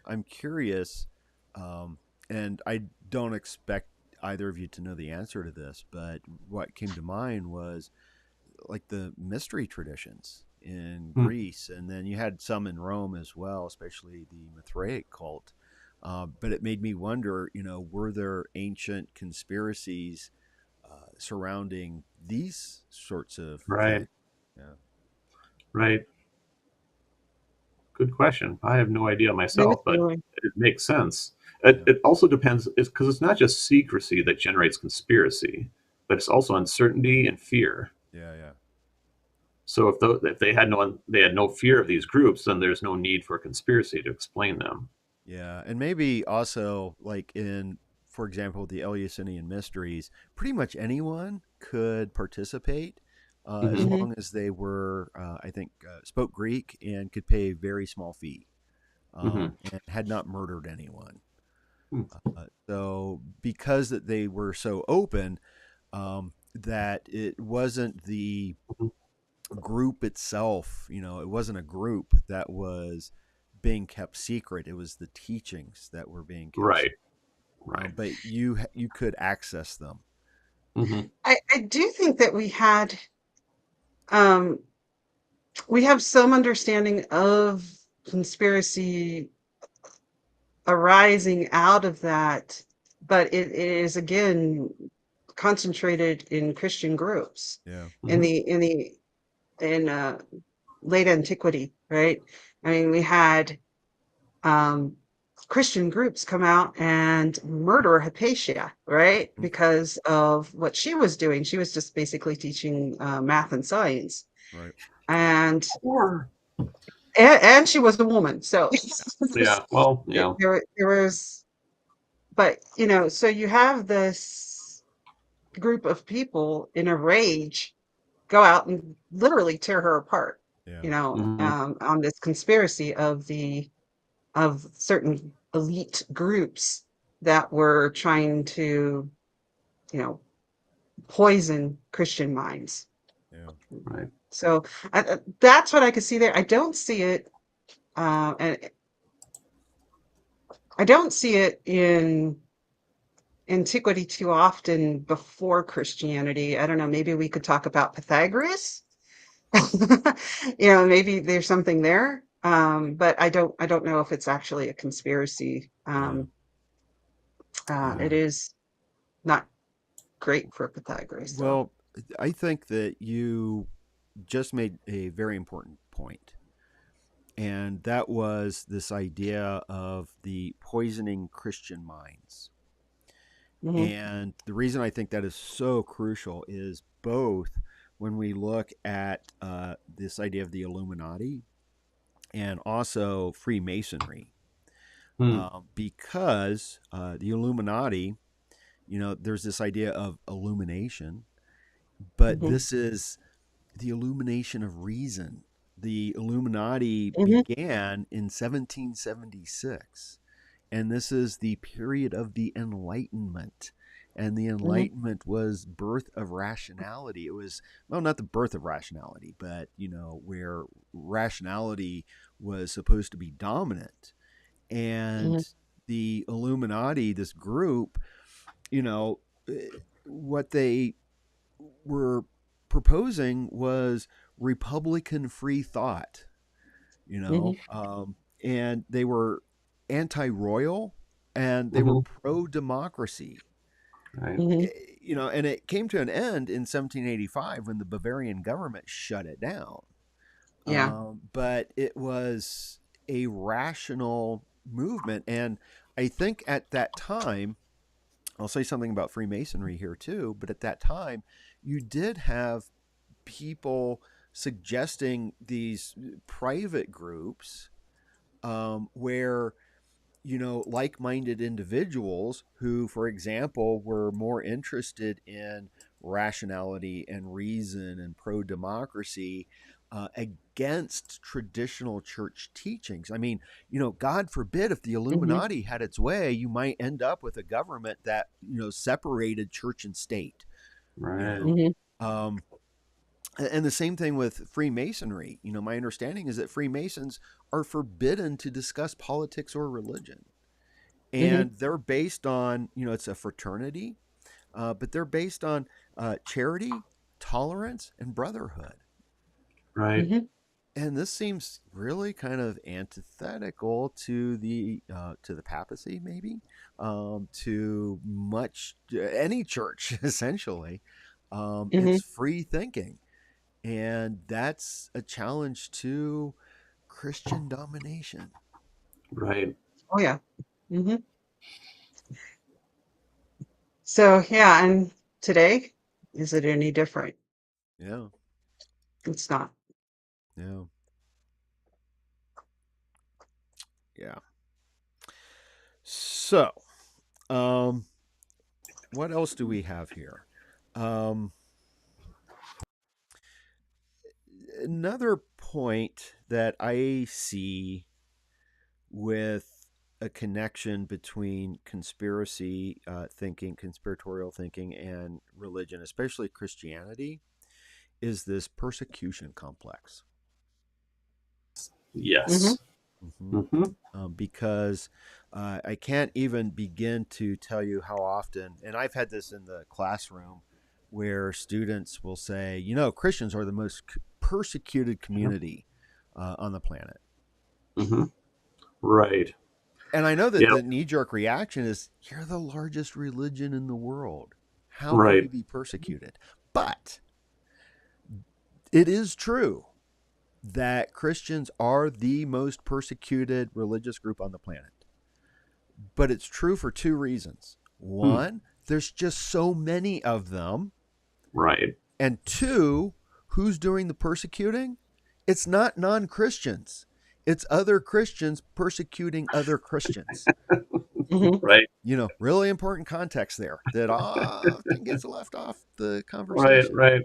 I'm curious, um, and I don't expect either of you to know the answer to this, but what came to mind was like the mystery traditions in Hmm. Greece, and then you had some in Rome as well, especially the Mithraic cult. But it made me wonder, were there ancient conspiracies surrounding things sorts of Right. things? Yeah, Right. Good question. I have no idea Maybe myself, but really. it makes sense. It, yeah, it also depends, because it's not just secrecy that generates conspiracy, but it's also uncertainty and fear. yeah, yeah, So if they had no fear of these groups, then there's no need for a conspiracy to explain them. yeah. And maybe also like in, for example, the Eleusinian mysteries, pretty much anyone could participate. As Hmm. Hmm. long as they were, I think, spoke Greek and could pay a very small fee, Hmm. and had not murdered anyone. Hmm. So because that they were so open, that it wasn't the group itself, it wasn't a group that was being kept secret. It was the teachings that were being kept Right. secret. Right. But you could access them. Hmm. I do think that um, we have some understanding of conspiracy arising out of that, but it is again concentrated in Christian groups Yeah. in Hmm. the in late antiquity, right? I mean, we had um, Christian groups come out and murder Hypatia, right? Mm. Because of what she was doing. She was just basically teaching math and science, Right. and Or and she was a woman, so yeah. Well, yeah. there was. But so you have this group of people in a rage go out and literally tear her apart, Yeah. Hmm. on this conspiracy of certain elite groups that were trying to, you know, poison Christian minds. Yeah. Right. So that's what I could see there. And I don't see it in antiquity too often before Christianity. I don't know. Maybe we could talk about Pythagoras. Maybe there's something there. But I don't know if it's actually a conspiracy. Yeah. It Yeah. is not great for Pythagoras, though. Well, I think that you just made a very important point, and that was this idea of the poisoning Christian minds. Hmm. And the reason I think that is so crucial is both when we look at this idea of the Illuminati and also Freemasonry, Hmm. because the Illuminati, there's this idea of illumination, but Hmm. this is the illumination of reason. The Illuminati Hmm. began in 1776, and this is the period of the Enlightenment. And the Hmm. Enlightenment was birth of rationality. It was, well, not the birth of rationality, but where rationality was supposed to be dominant. Hmm. And the Illuminati, this group, you know, what they were proposing was Republican free thought, you know, Hmm. and they were anti-royal and they were Hmm. pro-democracy. Right. Hmm. You know, and it came to an end in 1785 when the Bavarian government shut it down. Yeah. But it was a rational movement, and I think at that time, I'll say something about Freemasonry here too. But at that time, you did have people suggesting these private groups where like-minded individuals who, for example, were more interested in rationality and reason and pro-democracy against traditional church teachings. I mean, God forbid if the Hmm. Illuminati had its way, you might end up with a government that separated church and state. You Right. know, Hmm. um, and the same thing with Freemasonry. My understanding is that Freemasons are forbidden to discuss politics or religion. Hmm. And they're based on, it's a fraternity, but they're based on charity, tolerance, and brotherhood. Right. Hmm. And this seems really kind of antithetical to the papacy, maybe, to much any church essentially. It's Hmm. free thinking, and that's a challenge to Christian domination. Right. Oh yeah. Hmm. So yeah, and today, is it any different? Yeah, It's not. yeah, yeah. So, um, what else do we have here? Um, Another point that I see with a connection between conspiracy thinking, conspiratorial thinking, and religion, especially Christianity, is this persecution complex. Hmm. Yes. Mm-hmm. Hmm. Because I can't even begin to tell you how often, and I've had this in the classroom where students will say, Christians are the most persecuted community on the planet. Hmm. Right. And I know that Yeah. the knee jerk reaction is, you're the largest religion in the world. How can you Right. be persecuted? But it is true that Christians are the most persecuted religious group on the planet. But it's true for two reasons. Hmm. One, there's just so many of them. Right. And two, who's doing the persecuting? It's not non Christians, it's other Christians persecuting other Christians. Hmm. Right. Really important context there that often gets left off the Right. conversation. Right.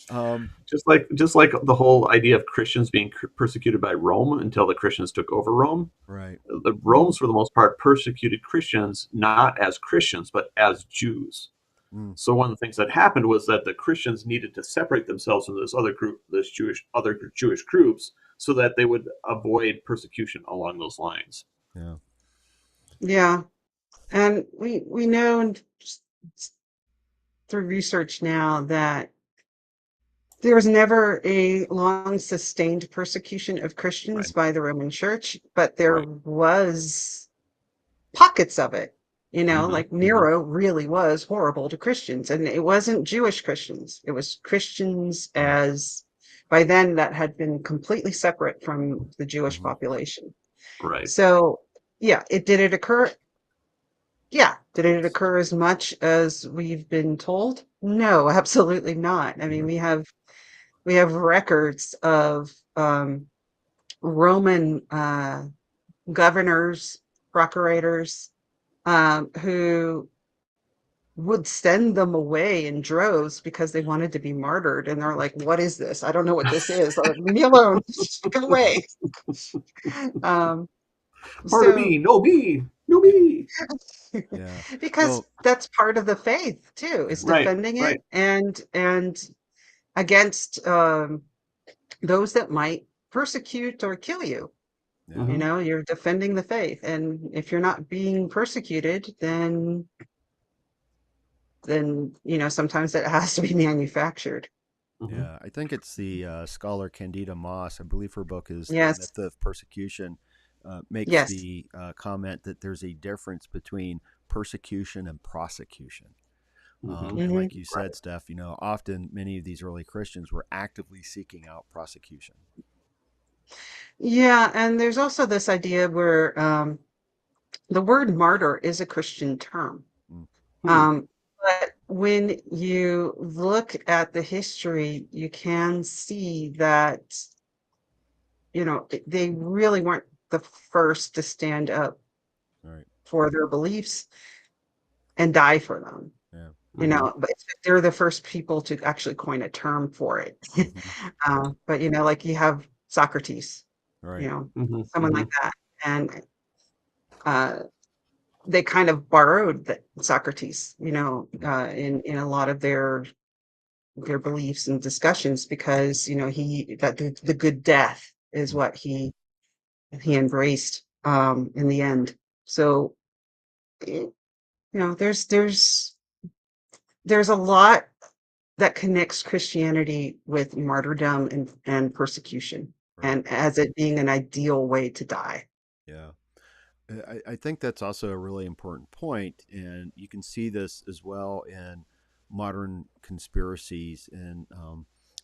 Um, Just like the whole idea of Christians being persecuted by Rome until the Christians took over Rome. right. The Hmm. Romans, for the most part, persecuted Christians not as Christians but as Jews. Mm, So one of the things that happened was that the Christians needed to separate themselves from this other group, this other Jewish groups, so that they would avoid persecution along those lines. yeah. Yeah, and we know through research now that there was never a long sustained persecution of Christians Right. by the Roman Church, but there Right. was pockets of it. Hmm. Like Hmm. Nero really was horrible to Christians, and it wasn't Jewish Christians. It was Christians Mm, as by then that had been completely separate from the Jewish hmm. population. Right. So, yeah, it did it occur? Yeah. Did it occur as much as we've been told? No, absolutely not. I mean, Right. we have records of Roman governors, procurators, who would send them away in droves because they wanted to be martyred. And they're like, what is this? I don't know what this is. Leave me alone. Go away. Um, Part of so me, no me, no me. Yeah. because Well, that's part of the faith too, is yeah. Right. defending it Right. and against those that might persecute or kill you. Yeah. Hmm. You're defending the faith, and if you're not being persecuted, then sometimes it has to be manufactured. Hmm. Yeah, I think it's the scholar Candida Moss. I believe her book is The Yes. Myth of Persecution. Makes Yes. the comment that there's a difference between persecution and prosecution. Hmm. And Hmm. like you Right. said, Steph, often many of these early Christians were actively seeking out prosecution. Yeah, and there's also this idea where the word martyr is a Christian term. Mm, Hmm. But when you look at the history, you can see that, they really weren't the first to stand up all right. for their beliefs and die for them. Yeah. Hmm. But they're the first people to actually coin a term for it. Hmm. But like you have Socrates, Right. you know, Hmm. someone Hmm. like that, and uh, they kind of borrowed Socrates, Mm, in a lot of their beliefs and discussions because he that the good death is mm, what he embraced in the end. So there's a lot that connects Christianity with martyrdom and persecution, right. and as it being an ideal way to die. Yeah. I think that's also a really important point, and you can see this as well in modern conspiracies, and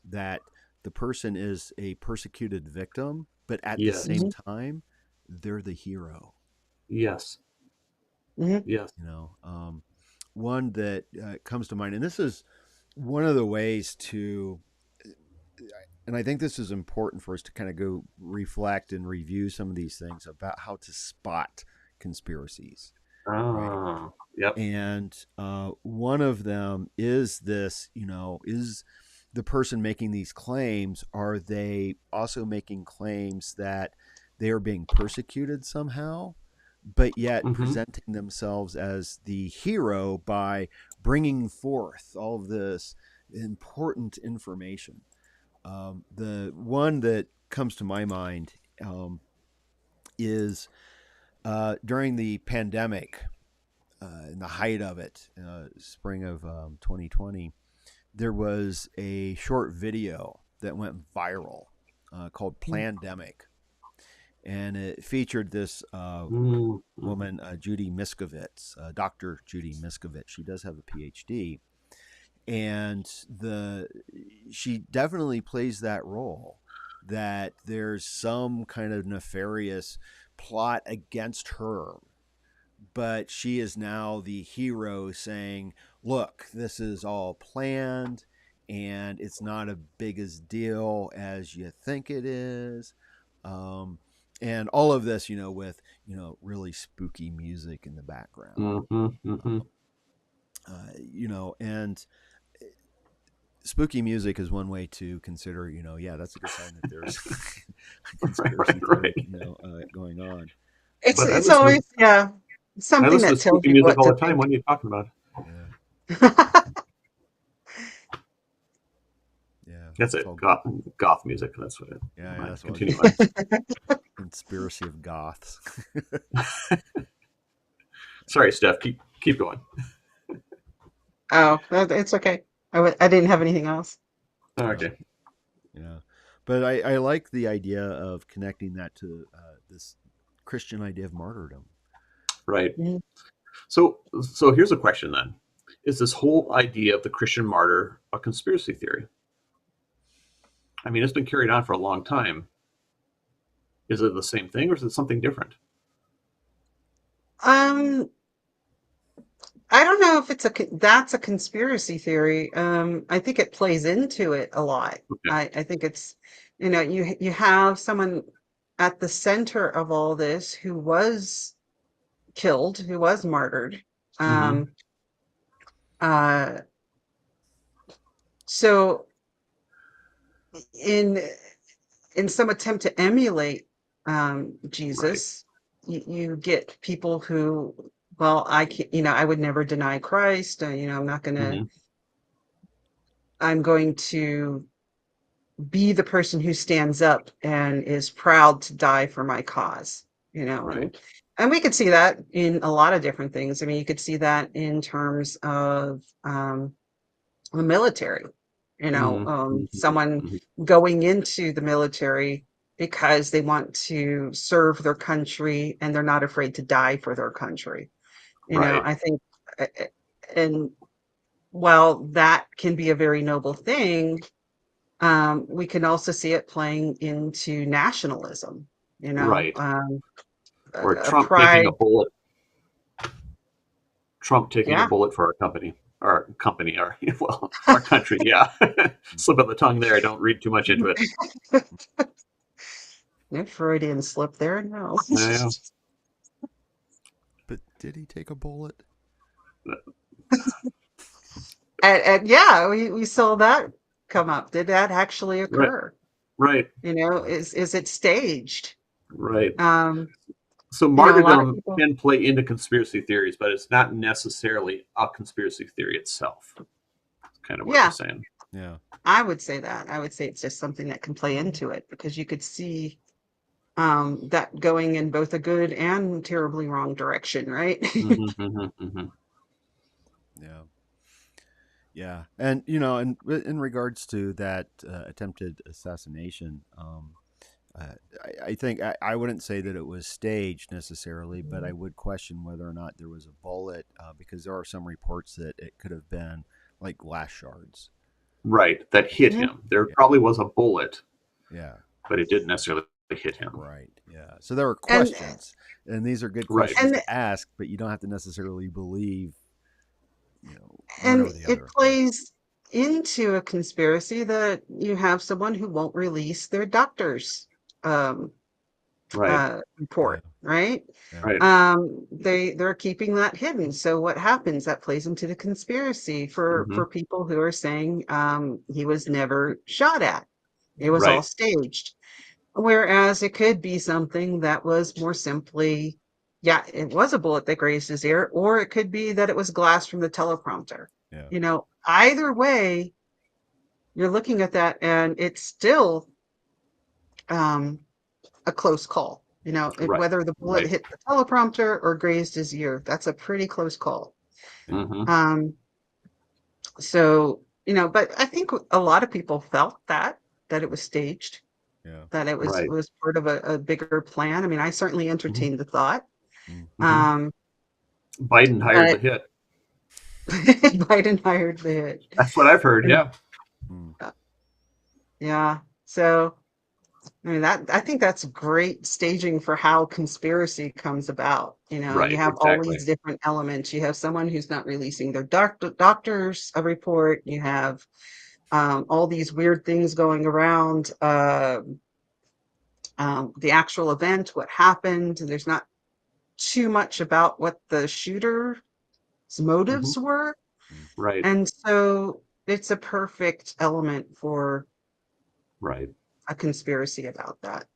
that the person is a persecuted victim, but at the Yes. same Mhm, time, they're the hero. Yes. mhm, Yes. One that comes to mind, and this is one of the ways to, and I think this is important for us to kind of go reflect and review some of these things about how to spot conspiracies, right? Ah. Yep. And one of them is this, is the person making these claims, are they also making claims that they are being persecuted somehow, but yet Hmm. presenting themselves as the hero by bringing forth all of this important information? The one that comes to my mind is during the pandemic, in the height of it, spring of 2020, there was a short video that went viral called mhm, Plandemic. And it featured this Hmm. woman, Judy Miskovitz, Dr. Judy Miskovitz. She does have a PhD. And she definitely plays that role, that there's some kind of nefarious plot against her, but she is now the hero saying, look, this is all planned and it's not as big a deal as you think it is. Um, and all of this, with, really spooky music in the background. Hmm. Hmm. And spooky music is one way to consider, yeah, that's a good sign that there's a Right. conspiracy theory, Right. going on. it's But it's always, yeah, I something listen that to tells spooky you music what all to the time. think. What are you talking about? Yeah. Yeah. That's It's it. called, Goth music. That's what it. yeah, yeah, Right. that's what Continue on. conspiracy of goths. Sorry, Steph. Keep going. Oh, it's okay. I didn't have anything else. Oh, Okay. yeah. But I like the idea of connecting that to this Christian idea of martyrdom. Right. Mhm. So here's a question then: is this whole idea of the Christian martyr a conspiracy theory? I mean, it's been carried on for a long time. Is it the same thing, or is it something different? Um, I don't know if that's a conspiracy theory. I think it plays into it a lot. Okay. I think it's, you have someone at the center of all this who was killed, who was martyred. Hmm. Um, uh, so in in some attempt to emulate Right. Jesus, you get people who, well, I can't, I would never deny Christ. I'm not gonna. Hmm. I'm going to be the person who stands up and is proud to die for my cause, Right. and we could see that in a lot of different things. I mean, you could see that in terms of the military. Mhm, mhm, Someone mhm. going into the military because they want to serve their country and they're not afraid to die for their country. Right, I think, and while that can be a very noble thing, we can also see it playing into nationalism, right. Or a pride. Trump taking a Yeah. bullet for our company, our well, our country. Yeah, slip of the tongue there. Don't read too much into it. No Freudian slip there. No. Yeah, But did he take a bullet? And yeah, we saw that come up. Did that actually right, occur? right, Is it staged? right. Um, So a lot of martyrdom people. can play into conspiracy theories, but it's not necessarily a conspiracy theory itself. That's kind of what we're Yeah, saying. Yeah. I would say that. I would say it's just something that can play into it because you could see that going in both a good and terribly wrong direction, right? Hmm, hmm, hmm. Yeah. Yeah. And, in regards to that attempted assassination, I think I wouldn't say that it was staged necessarily, but I would question whether or not there was a bullet because there are some reports that it could have been like glass shards. Right, that hit Mhm. him. There Yeah. probably was a bullet, Yeah. but it didn't necessarily hit him. Right. Yeah. So there are And questions, and these are good Right. questions and to ask, but you don't have to necessarily believe, one and or the it other. Yeah. plays into a conspiracy that you have someone who won't release their doctor's um, Right. Yeah. report, right? Yeah. Right. They're keeping that hidden. So what happens? That plays into the conspiracy Hmm. for people who are saying he was never shot at. It was all Right. staged. Whereas it could be something that was more simply, yeah, it was a bullet that grazed his ear, or it could be that it was glass from the teleprompter. Yeah. Either way, you're looking at that and it's still um, a close call. Right. Whether the bullet Right. hit the teleprompter or grazed his ear, that's a pretty close call. Yeah. Hmm. Um, but I think a lot of people felt that it was staged, Yeah. that it Right. was part of a bigger plan. I mean, I certainly Hmm. entertained the thought. Mm. Hmm. Um, Biden hired the but hit. Biden hired the hit. That's what I've heard. And Yeah. Mm. yeah, so I mean that I think that's great staging for how conspiracy comes about. You Right. have all Exactly. these different elements. You have someone who's not releasing their doctor's report. You have all these weird things going around the actual event, what happened. There's not too much about what the shooter's Hmm. motives were. Mm. Right. And so it's a perfect element for Right. a conspiracy about that.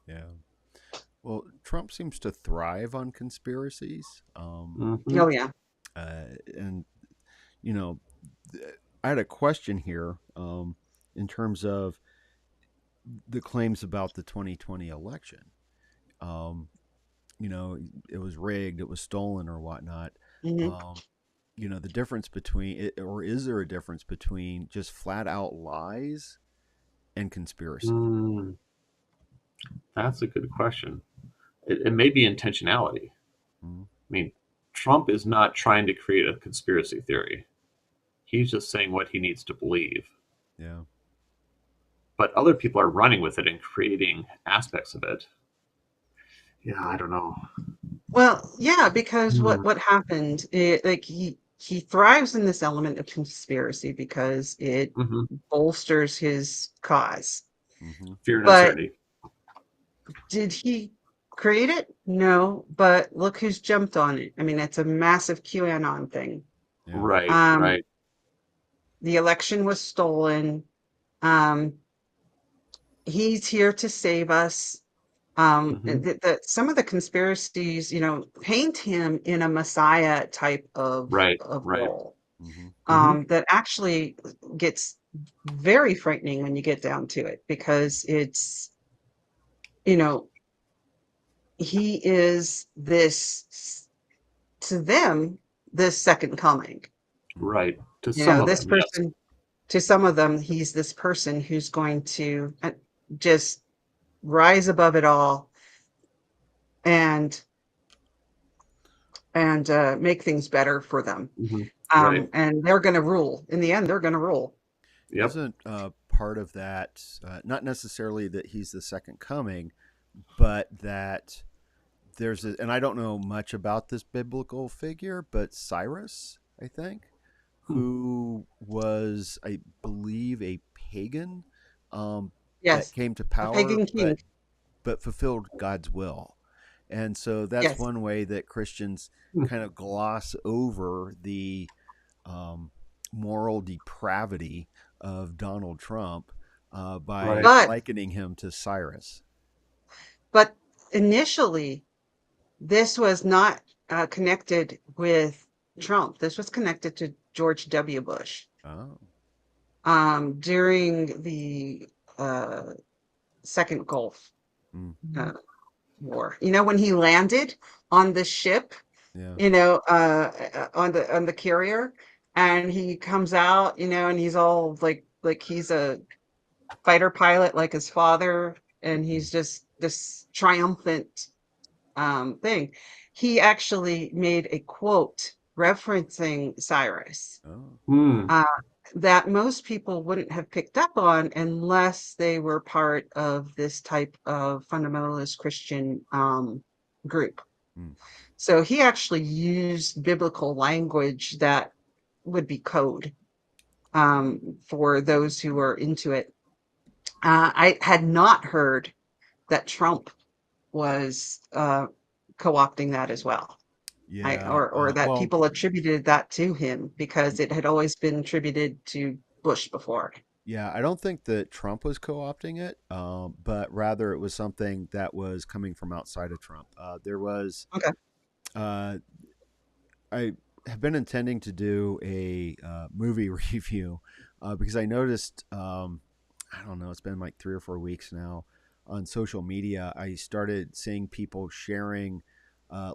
Yeah. Well, Trump seems to thrive on conspiracies. Hmm. Oh, yeah. And, you know, I had a question here in terms of the claims about the 2020 election. Um, it was rigged, it was stolen, or whatnot. Hmm. Um, the difference between it, or is there a difference between just flat out lies and conspiracy? Mm, that's a good question. It may be intentionality. Mm. I mean, Trump is not trying to create a conspiracy theory. He's just saying what he needs to believe. Yeah. But other people are running with it and creating aspects of it. Yeah, I don't know. Well, yeah, because Hmm. what happened, like he thrives in this element of conspiracy because it Hmm. bolsters his cause. Mm-hmm. Fear and But uncertainty. did he create it? No, but look who's jumped on it. I mean, it's a massive QAnon thing. Yeah. Right, Um, right. the election was stolen. Um, he's here to save us. Hmm. Some of the conspiracies, paint him in a messiah type Right, of right. role. Mm-hmm. Hmm. That actually gets very frightening when you get down to it because you know, he is this to them, this second coming. Mm. Right. To some of This them, yes. person to some of them, he's this person who's going to just rise above it all and make things better for them. Hmm. Right. And they're going to rule. In the end, they're going to rule. Yep. Isn't part of that not necessarily that he's the second coming, but that there's and I don't know much about this biblical figure, but Cyrus, I think, Hmm. who was, I believe, a pagan that Yes, came to a power, pagan king. but fulfilled God's will. And so that's Yes, one way that Christians Hmm. kind of gloss over the um, moral depravity of Donald Trump by Right. but likening him to Cyrus. but initially, this was not connected with Trump. This was connected to George W. Bush Oh. during the uh, Second Gulf Mm. uh, War. You know, when he landed on the ship, Yeah. on the carrier, and he comes out, and he's all like he's a fighter pilot like his father, and Mm. he's just this triumphant thing. He actually made a quote referencing Cyrus Oh. Hmm. uh, that most people wouldn't have picked up on unless they were part of this type of fundamentalist Christian group. Mm. So he actually used biblical language that would be code for those who are into it. I had not heard that Trump was co-opting that as well. Yeah. Or that Well, people attributed that to him because it had always been attributed to Bush before. yeah, I don't think that Trump was co-opting it, but rather it was something that was coming from outside of Trump. There was, Okay. uh, I have been intending to do a movie review because I noticed, I don't know, it's been like 3 or 4 weeks now on social media. I started seeing people sharing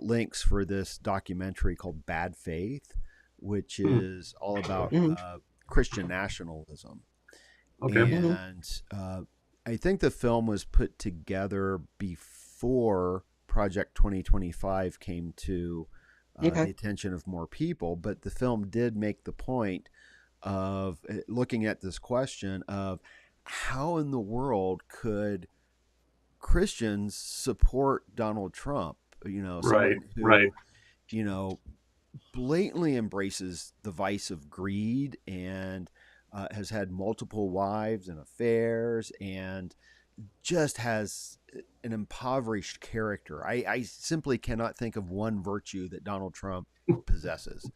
links for this documentary called Bad Faith, which Hmm. is all about Hmm. Christian nationalism. Okay. Hmm. And I think the film was put together before Project 2025 came to Okay. the attention of more people, but the film did make the point of looking at this question of how in the world could Christians support Donald Trump? Right. Someone Right. who, you know, blatantly embraces the vice of greed and has had multiple wives and affairs and just has an impoverished character. I simply cannot think of one virtue that Donald Trump possesses.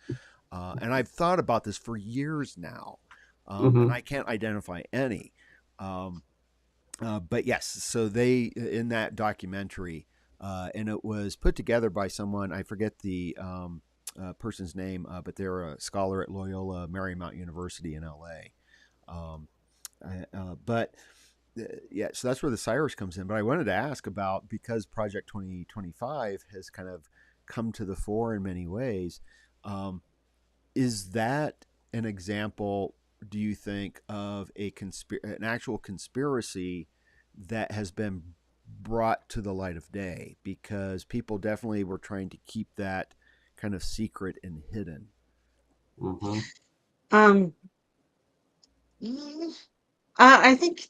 And I've thought about this for years now, and Hmm. I can't identify any. Um, but yes, so they in that documentary, and it was put together by someone I forget the person's name, but they're a scholar at Loyola Marymount University in L.A. But yeah, so that's where the Cyrus comes in. But I wanted to ask about because Project 2025 has kind of come to the fore in many ways. Um, is that an example, do you think, of an actual conspiracy that has been brought to the light of day? Because people definitely were trying to keep that kind of secret and hidden. Hmm. Um, mm, I think,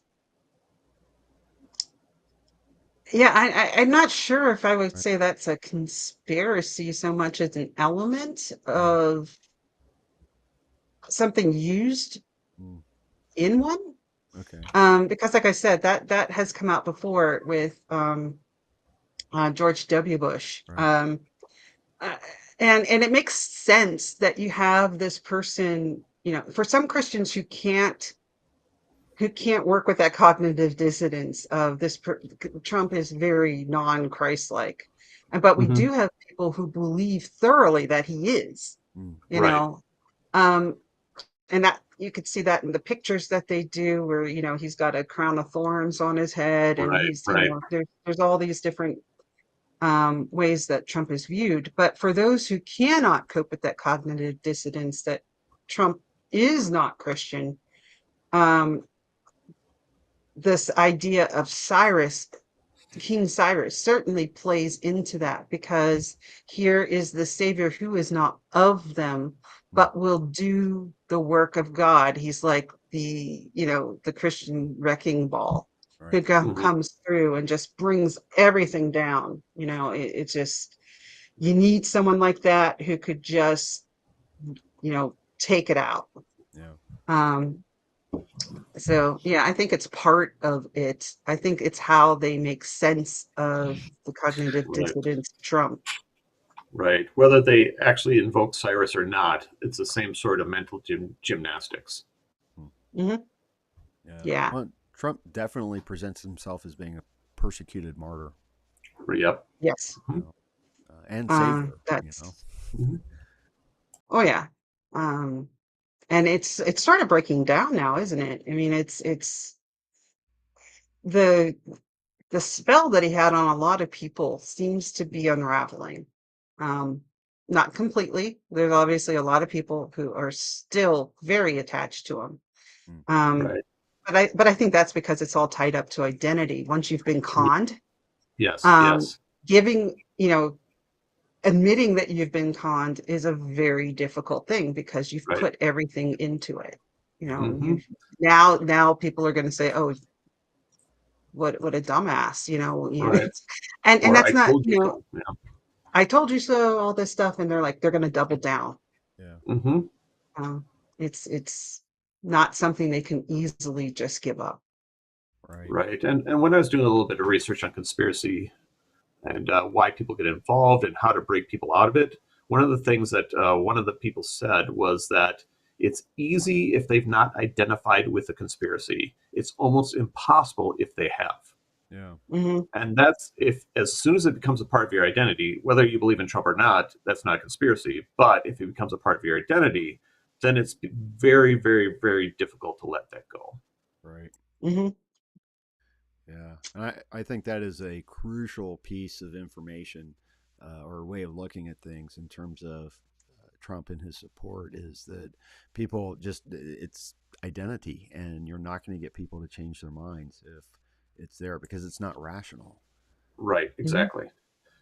yeah, I'm not sure if I would Right. say that's a conspiracy so much as an element Mm. of something used Mm. in one. Okay. Because like I said, that has come out before with George W. Bush. Right. Uh, and it makes sense that you have this person, for some Christians who can't work with that cognitive dissonance of Trump is very non-Christ-like. But we Hmm. do have people who believe thoroughly that he is, Mm. you Right. know. Um, and that you could see that in the pictures that they do where, he's got a crown of thorns on his head and Right. he's, Right. there's all these different ways that Trump is viewed. But for those who cannot cope with that cognitive dissonance that Trump is not Christian, um, this idea of Cyrus, King Cyrus, certainly plays into that because here is the Savior who is not of them, Mm, but will do the work of God. He's like the Christian wrecking ball who right. Hmm. comes through and just brings everything down. It just, you need someone like that who could just, take it out. Yeah. Um, so yeah, I think it's part of it. I think it's how they make sense of the cognitive Right. dissonance Trump. Right. Whether they actually invoke Cyrus or not, it's the same sort of mental gymnastics. Mm, Hmm. yeah. Yeah. Well, Trump definitely presents himself as being a persecuted martyr, Yep. Yes. you know, and savior, you know. That's, Mhm. oh yeah. Um, and it's sort of breaking down now, isn't it? I mean, it's the the spell that he had on a lot of people seems to be unraveling. Um, Not completely. There's obviously a lot of people who are still very attached to him. Mm, Um, Right. but I think that's because it's all tied up to identity. Once you've been conned, Yes. um, Yes. giving, admitting that you've been conned is a very difficult thing because you've Right. put everything into it. Hmm. You now people are going to say, "Oh, what a dumbass," Right. and Or that's I not, told you so. Yeah. I told you so, all this stuff, and they're going to double down. yeah. Um, it's not something they can easily just give up. Right. Right. And when I was doing a little bit of research on conspiracy and why people get involved and how to break people out of it, one of the things that one of the people said was that it's easy if they've not identified with the conspiracy. It's almost impossible if they have. Yeah. Hmm. And that's if, as soon as it becomes a part of your identity, whether you believe in Trump or not, that's not a conspiracy. But if it becomes a part of your identity, then it's very, very, very difficult to let that go. Right. Hmm. Yeah. And I think that is a crucial piece of information or way of looking at things in terms of Trump and his support is that people just, it's identity, and you're not going to get people to change their minds if it's there because it's not rational. Right, Hmm. exactly.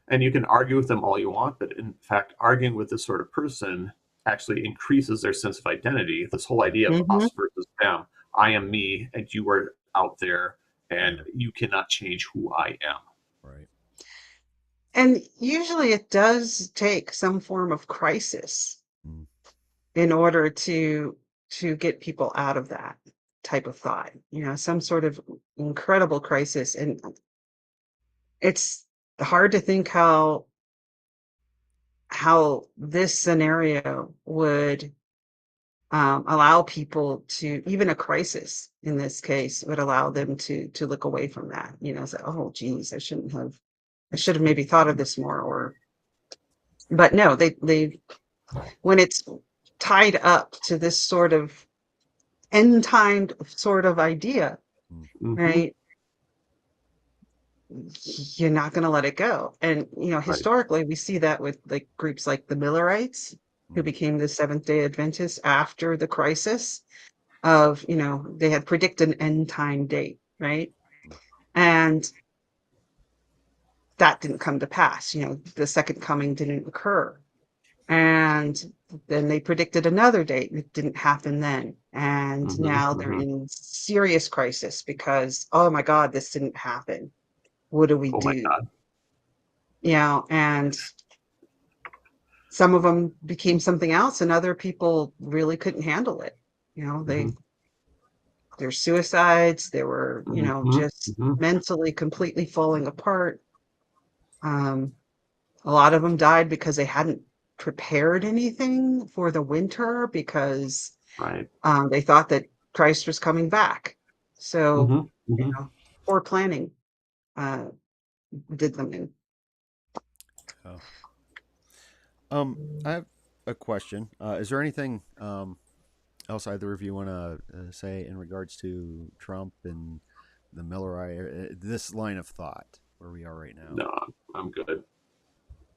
And you can argue with them all you want, but in fact, arguing with this sort of person actually increases their sense of identity. This whole idea of Hmm. us versus them, I am me and you are out there, and Yeah. you cannot change who I am. Right. And usually it does take some form of crisis Mm, in order to get people out of that type of thought, some sort of incredible crisis. And it's hard to think how this scenario would allow people to, even a crisis in this case would allow them to look away from that, say, oh geez, I should have maybe thought of this more, or but no, they when it's tied up to this sort of end time sort of idea, mm, Hmm. right? You're not going to let it go. And Right. historically we see that with like groups like the Millerites, who mm, became the Seventh Day Adventists after the crisis of, they had predicted an end time date, right? mm. And that didn't come to pass. The second coming didn't occur. And then they predicted another date. It didn't happen then. And Hmm. now they're Hmm. in serious crisis because, oh my God, this didn't happen. What do we Oh my do? God. And some of them became something else, and other people really couldn't handle it. Hmm. Their suicides, they were, Hmm. just Hmm. mentally completely falling apart. Um, A lot of them died because they hadn't prepared anything for the winter because Right. they thought that Christ was coming back. So, Hmm. Hmm. poor planning uh, did them in. Yeah. I have a question. Is there anything else either of you want to say in regards to Trump and the Millerite, this line of thought where we are right now? No, I'm good.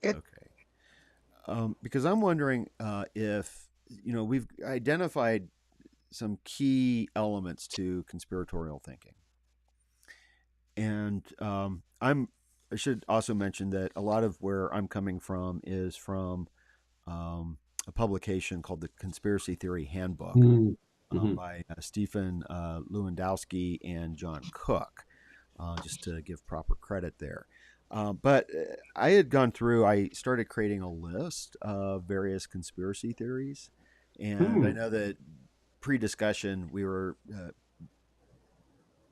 Good. Okay. Because I'm wondering if we've identified some key elements to conspiratorial thinking. And I should also mention that a lot of where I'm coming from is from a publication called the Conspiracy Theory Handbook Mm-hmm. by Stephen Lewandowski and John Cook, just to give proper credit there. But I had gone through, I started creating a list of various conspiracy theories. And I Hmm. know that pre discussion, we were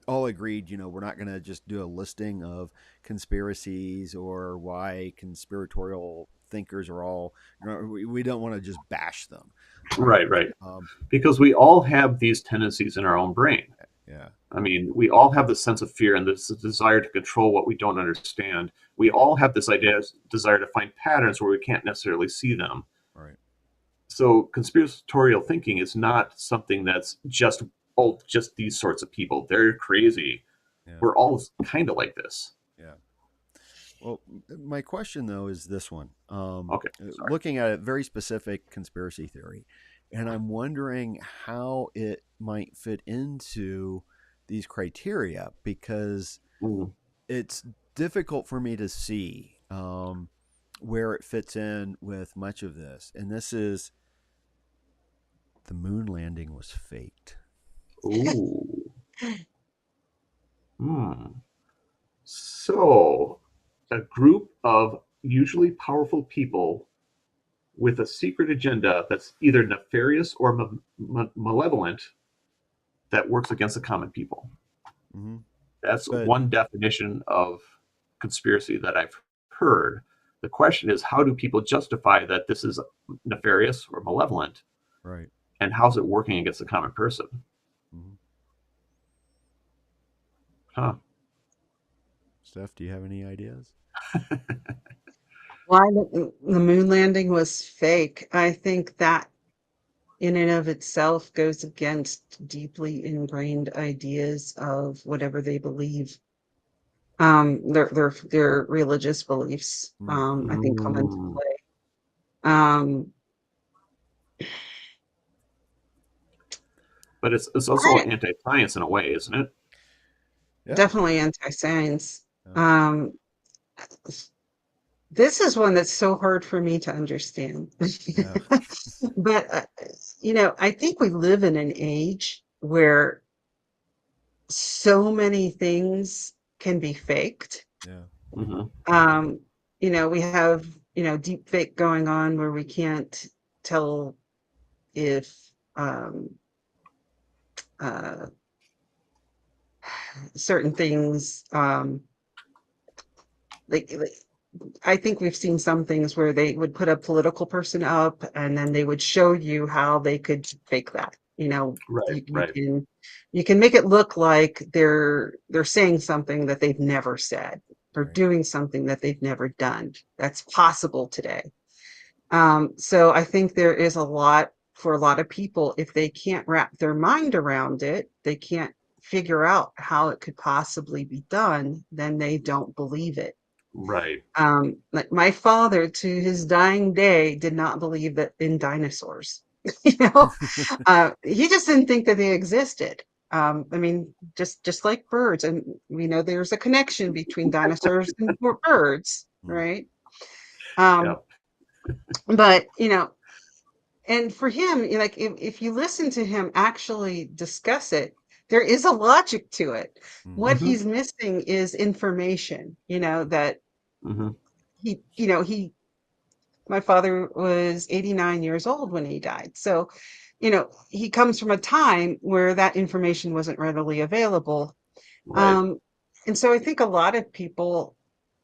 all agreed, we're not going to just do a listing of conspiracies or why conspiratorial thinkers are all, we don't want to just bash them, right? Right, right. Because we all have these tendencies in our own brain. Yeah, I mean, we all have this sense of fear and this desire to control what we don't understand. We all have this desire to find patterns where we can't necessarily see them. right. So conspiratorial thinking is not something that's just, oh, just these sorts of people. They're crazy. Yeah, We're all kind of like this. yeah. Well, my question though is this one. Okay, sorry. Looking at a very specific conspiracy theory, and I'm wondering how it might fit into these criteria because Mm. it's difficult for me to see where it fits in with much of this. And this is the moon landing was faked. Ooh. Hmm. So, a group of usually powerful people with a secret agenda that's either nefarious or malevolent that works against the common people. Mm-hmm. That's But one definition of conspiracy that I've heard. The question is, how do people justify that this is nefarious or malevolent, right. and how's it working against the common person? Mm-hmm. Huh. Steph, do you have any ideas? Why the moon landing was fake. I think that in and of itself goes against deeply ingrained ideas of whatever they believe. Their religious beliefs, Mm. I think come into Mm. play. Um, But it's also I anti-science in a way, isn't it? Yeah. definitely anti-science. Yeah. Um, this is one that's so hard for me to understand. Yeah. But I think we live in an age where so many things can be faked. Yeah. Mm-hmm. Um, we have, deep fake going on where we can't tell if um, uh, certain things, like I think we've seen some things where they would put a political person up and then they would show you how they could fake that. Right, You right, can make it look like they're saying something that they've never said or Right. doing something that they've never done. That's possible today. So I think there is a lot for a lot of people, if they can't wrap their mind around it, they can't figure out how it could possibly be done, then they don't believe it. right. Like my father to his dying day did not believe that in dinosaurs. He just didn't think that they existed. I mean, just like birds, and we know there's a connection between dinosaurs and birds, Mm. right? Yeah. Um, but and for him, like if you listen to him actually discuss it, there is a logic to it. Mm. What Mm-hmm. he's missing is information, that Mm-hmm. he my father was 89 years old when he died. So, he comes from a time where that information wasn't readily available. Right. Um, and so I think a lot of people,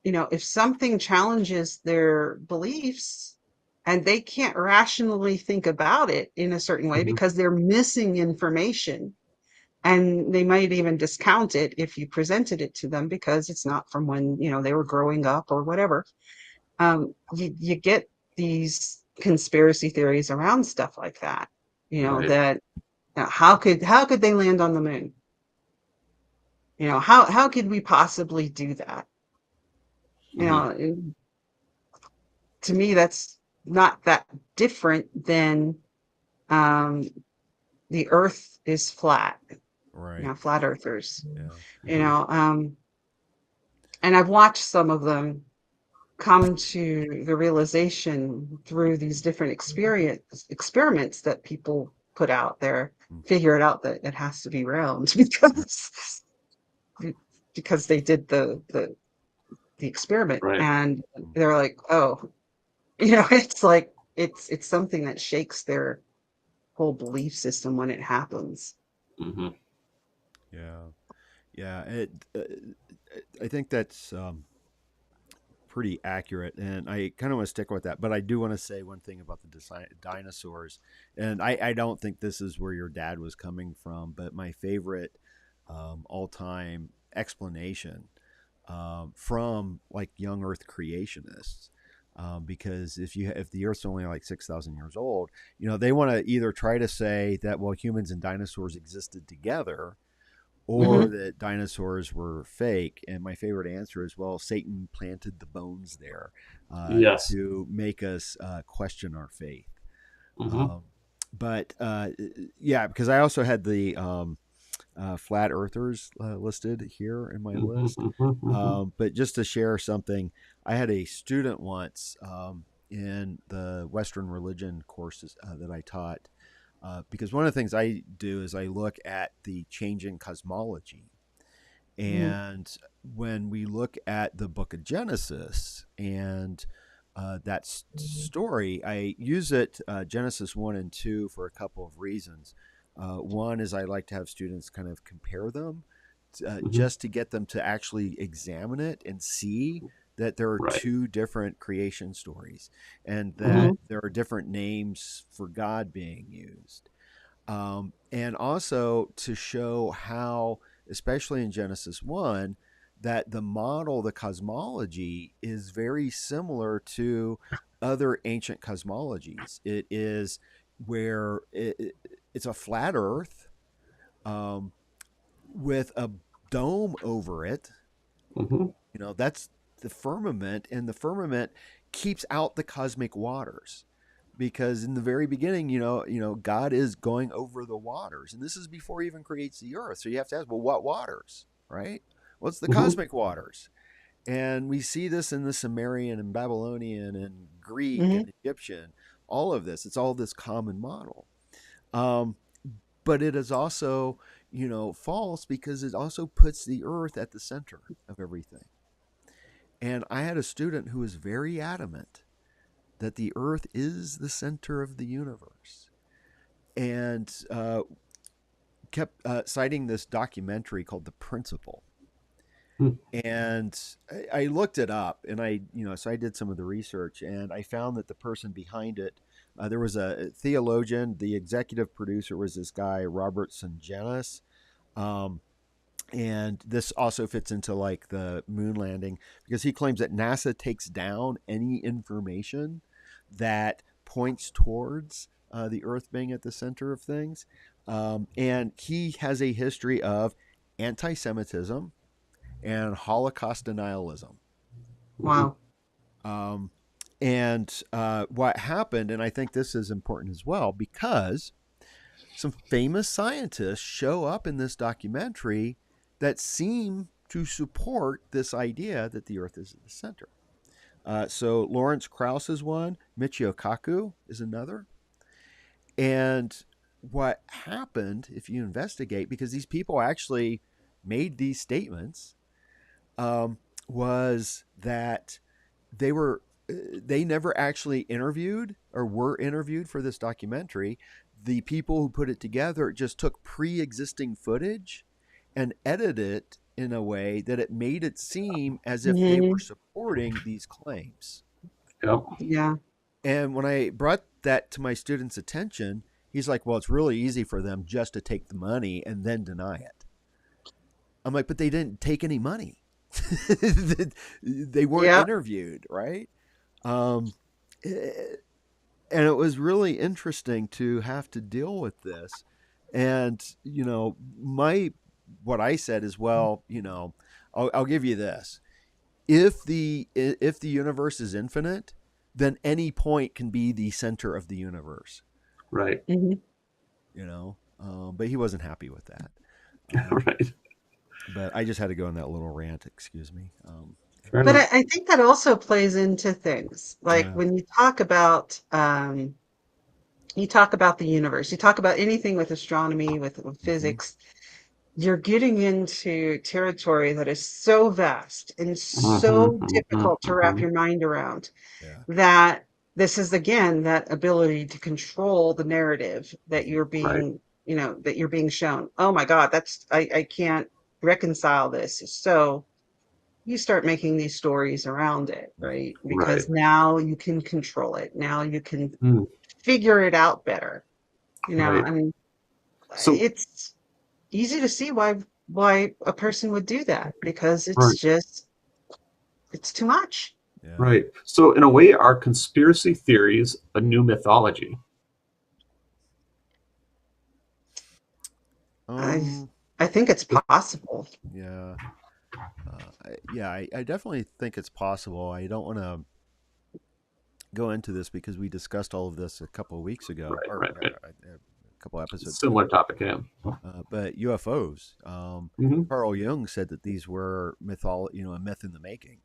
if something challenges their beliefs and they can't rationally think about it in a certain way Mm-hmm. because they're missing information, and they might even discount it if you presented it to them because it's not from when, they were growing up or whatever. You get these conspiracy theories around stuff like that, Right. that how could they land on the moon? How could we possibly do that? You Mm-hmm. know, and to me, that's not that different than um, the earth is flat, Right. flat earthers, Yeah. you Hmm. know, and I've watched some of them come to the realization through these different experiments that people put out there, Mm. figure it out that it has to be round Yeah. because they did the experiment, Right. and Mm. they're like, oh, it's like it's something that shakes their whole belief system when it happens. Hmm. Yeah. Yeah. I think that's pretty accurate, and I kind of want to stick with that. But I do want to say one thing about the dinosaurs, and I don't think this is where your dad was coming from, but my favorite all-time explanation from like young Earth creationists. Because if the Earth's only like 6,000 years old, they want to either try to say that well humans and dinosaurs existed together, or Hmm. that dinosaurs were fake. And my favorite answer is, well, Satan planted the bones there Yes. to make us question our faith. Hmm. Um, but yeah, because I also had the flat earthers listed here in my Hmm. list. Hmm. Hmm. But just to share something, I had a student once in the Western religion courses that I taught. Because one of the things I do is I look at the changing cosmology. Hmm. And when we look at the book of Genesis and that story, I use it, Genesis 1 and 2, for a couple of reasons. One is I like to have students kind of compare them Hmm. just to get them to actually examine it and see that there are Right. two different creation stories and Hmm. that there are different names for God being used. And also to show how, especially in Genesis 1, that the model, the cosmology, is very similar to other ancient cosmologies. It is where it's a flat Earth um, with a dome over it. Hmm. That's the firmament, and the firmament keeps out the cosmic waters, because in the very beginning, God is going over the waters, and this is before he even creates the earth. So you have to ask, well, what waters, right? What's the Hmm. cosmic waters? And we see this in the Sumerian and Babylonian and Greek Hmm. and Egyptian. All of this, it's all this common model. Um, but it is also, false, because it also puts the earth at the center of everything. And I had a student who was very adamant that the earth is the center of the universe, and kept citing this documentary called The Principle. And I looked it up, and so I did some of the research, and I found that the person behind it, there was a theologian. The executive producer was this guy, Robert Sungenis. Um, and this also fits into like the moon landing, because he claims that NASA takes down any information that points towards the Earth being at the center of things. And he has a history of anti Semitism and Holocaust denialism. Hmm. Wow. Um, and what happened, and I think this is important as well, because some famous scientists show up in this documentary that seem to support this idea that the Earth is at the center. So Lawrence Krauss is one, Michio Kaku is another. And what happened, if you investigate, because these people actually made these statements, um, was that they were they never actually interviewed or were interviewed for this documentary. The people who put it together just took pre-existing footage and edited it in a way that it made it seem as if they were Hmm. supporting these claims. Yep. Yeah. And when I brought that to my students' attention, he's like, well, it's really easy for them just to take the money and then deny it. I'm like, but they didn't take any money. They weren't Yeah. interviewed, right? Um, eh, and it was really interesting to have to deal with this. And my what I said is, well, I'll give you this: if the universe is infinite, then any point can be the center of the universe. Right. Hmm. You know. but he wasn't happy with that. Um, Right. but I just had to go on that little rant. Excuse me. Fair But enough. I think that also plays into things like Yeah. when you talk about the universe, you talk about anything with astronomy, with Hmm. physics, you're getting into territory that is so vast and Hmm. so Hmm. difficult to wrap Hmm. your mind around Yeah. that this is again that ability to control the narrative that Hmm. you're Right. being, that you're being shown. Oh my God, I can't reconcile this. So you start making these stories around it, Hmm. right? Right. Because now you can control it. Now you can Mm, figure it out better. right. I mean, So, it's easy to see why a person would do that because right. it's too much. Yeah. Right. So, in a way, are conspiracy theories a new mythology? I Um. I think it's possible. Yeah. Yeah. I definitely think it's possible. I don't want to go into this because we discussed all of this a couple of weeks ago, Right. or Right. Right. a couple episodes Similar ago. topic. Yeah. But UFOs. Hmm. Carl Jung said that these were a myth in the making.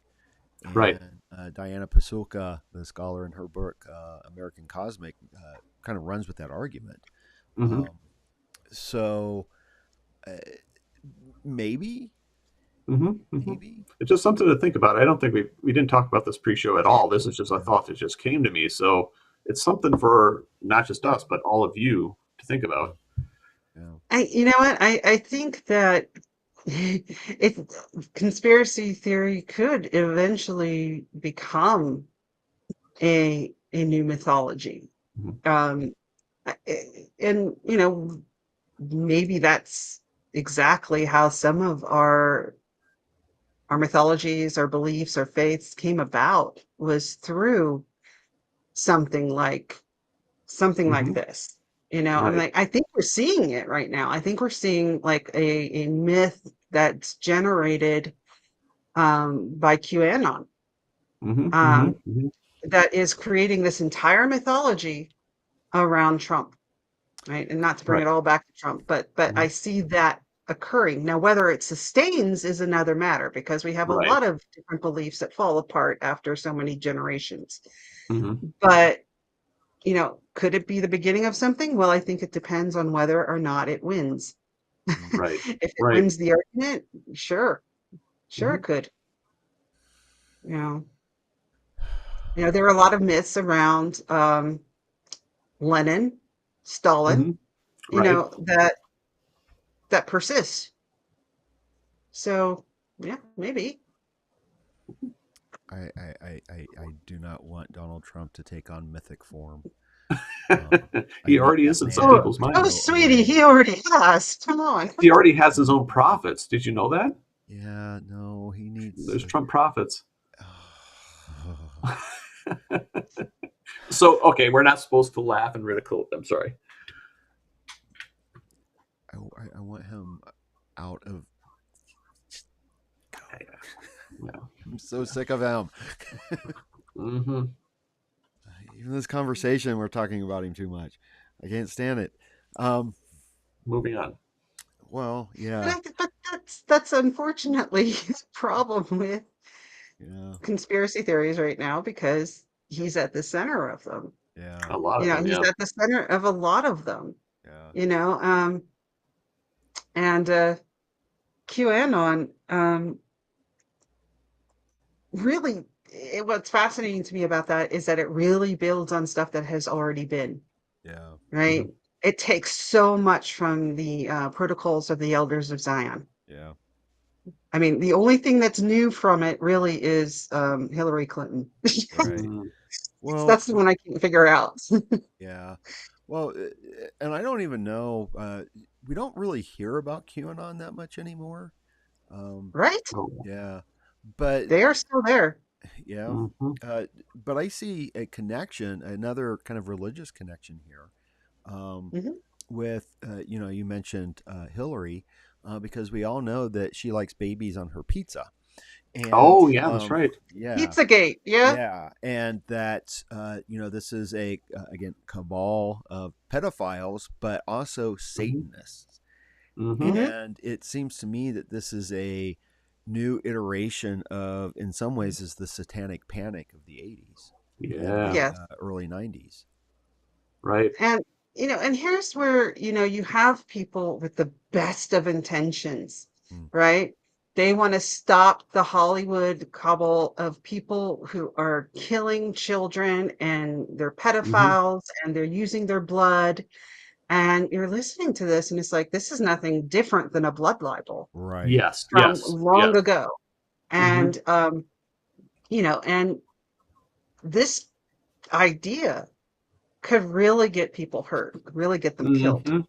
Right. And Diana Pasulka, the scholar in her book American Cosmic, kind of runs with that argument. Hmm. Um, so uh, maybe, Hmm. Hmm. maybe, It's just something to think about. I don't think we didn't talk about this pre-show at all. This is just a yeah, thought that just came to me. So it's something for not just us, but all of you to think yeah, about. yeah. You know what? I think that if conspiracy theory could eventually become a new mythology. Mhm. Um, and maybe that's exactly how some of our mythologies, our beliefs, our faiths came about was through something like something like Hmm. this. Right. I think we're seeing it right now. I think we're seeing like a myth that's generated by QAnon, Hmm. Hmm. um, Hmm. that is creating this entire mythology around Trump, right? And not to bring Right. it all back to Trump, but Mhm. I see that occurring. Now, whether it sustains is another matter because we have a Right. lot of different beliefs that fall apart after so many generations. Hmm. But, could it be the beginning of something? Well, I think it depends on whether or not it wins. Mm, Right. If it Right. wins the argument, sure, sure Hmm. it could. You know, there are a lot of myths around Lenin, Stalin, Hmm. Right. that persist. So, yeah, maybe. I do not want Donald Trump to take on mythic form. I He need already that is in some Oh, man people's to oh, minds. go sweetie, he away. already has. Come on. He already has his own prophets. Did you know that? Yeah, no, he needs. There's Trump prophets. So, okay, we're not supposed to laugh and ridicule. I'm sorry. I want him out of. Go. Yeah. I'm so sick of him. Hmm. Even this conversation, we're talking about him too much. I can't stand it. Um, Moving on. well, But, yeah, that's unfortunately the problem with yeah, conspiracy theories right now because he's at the center of them. yeah, A lot of them, He's yeah. at the center of a lot of them, yeah, you know. And QAnon, really, what's fascinating to me about that is that it really builds on stuff that has already been, yeah, Hmm. right? It takes so much from the protocols of the elders of Zion. yeah. I mean, the only thing that's new from it really is Hillary Clinton. Right. Hmm. Well, That's the one I can't figure out. yeah. Well, and I don't even know. We don't really hear about QAnon that much anymore. Um, Right? Oh. yeah, but They are still there. yeah, Hmm. but I see a connection, another kind of religious connection here, um, Mhm. with you mentioned Hillary, because we all know that she likes babies on her pizza, And Oh, yeah, that's right. yeah, Pizzagate, yeah. yeah, and that this is a again cabal of pedophiles, but also Hmm. Satanists. Hmm. Hmm. And it seems to me that this is a new iteration of, in some ways, is the satanic panic of the 80s and Yeah, the Yes. early 90s. right. And and here's where, you have people with the best of intentions, Mm. right? They want to stop the Hollywood cabal of people who are killing children and they're Hmm. pedophiles and they're using their blood. And you're listening to this and it's like, this is nothing different than a blood libel Right. Yes, from yes, long yes. ago. Hmm. And, and this idea could really get people hurt, really get them killed. Hmm.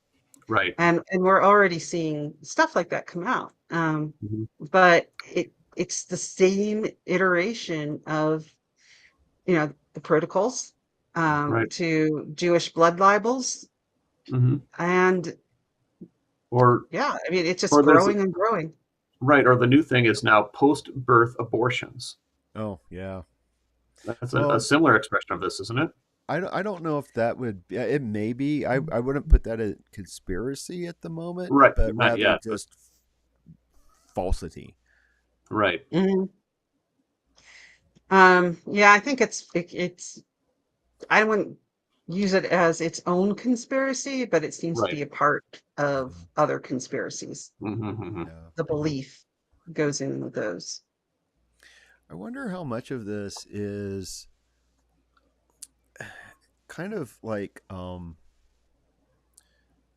Right. And we're already seeing stuff like that come out. Hmm. But it's the same iteration of, the protocols, Right. to Jewish blood libels. Hmm. And Or yeah, I mean, it's just or there's growing and growing. right, or the new thing is now post-birth abortions. Oh, yeah. That's a Well, similar expression of this, isn't it? I don't know if that would be, it may be. I wouldn't put that as conspiracy at the moment, Right, but not rather yet, but just falsity. right, Mhm. Yeah, I think it's I wouldn't use it as its own conspiracy, but it seems to right. be a part of Mhm. other conspiracies. Hmm. Yeah. The belief goes in with those. I wonder how much of this is kind of like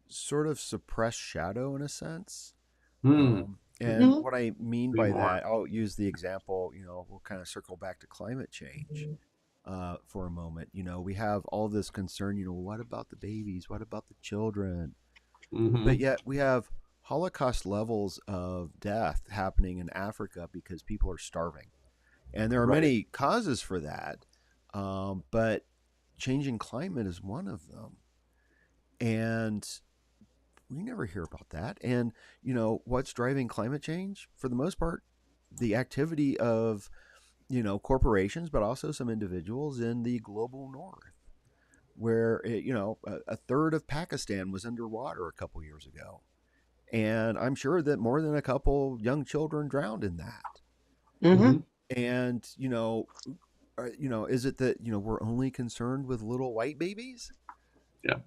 sort of suppressed shadow in a sense. Hmm. And Mhm. what I mean Be by more. that, I'll use the example, we'll kind of circle back to climate change for a moment. We have all this concern, what about the babies? What about the children? But Hmm. yet we have Holocaust levels of death happening in Africa because people are starving. And there are Right. many causes for that, but changing climate is one of them. And we never hear about that. And, what's driving climate change? For the most part, the activity of, corporations, but also some individuals in the global north, where, a third of Pakistan was underwater a couple years ago. And I'm sure that more than a couple young children drowned in that. Hmm. Hmm. And, is it that, we're only concerned with little white babies? Yeah.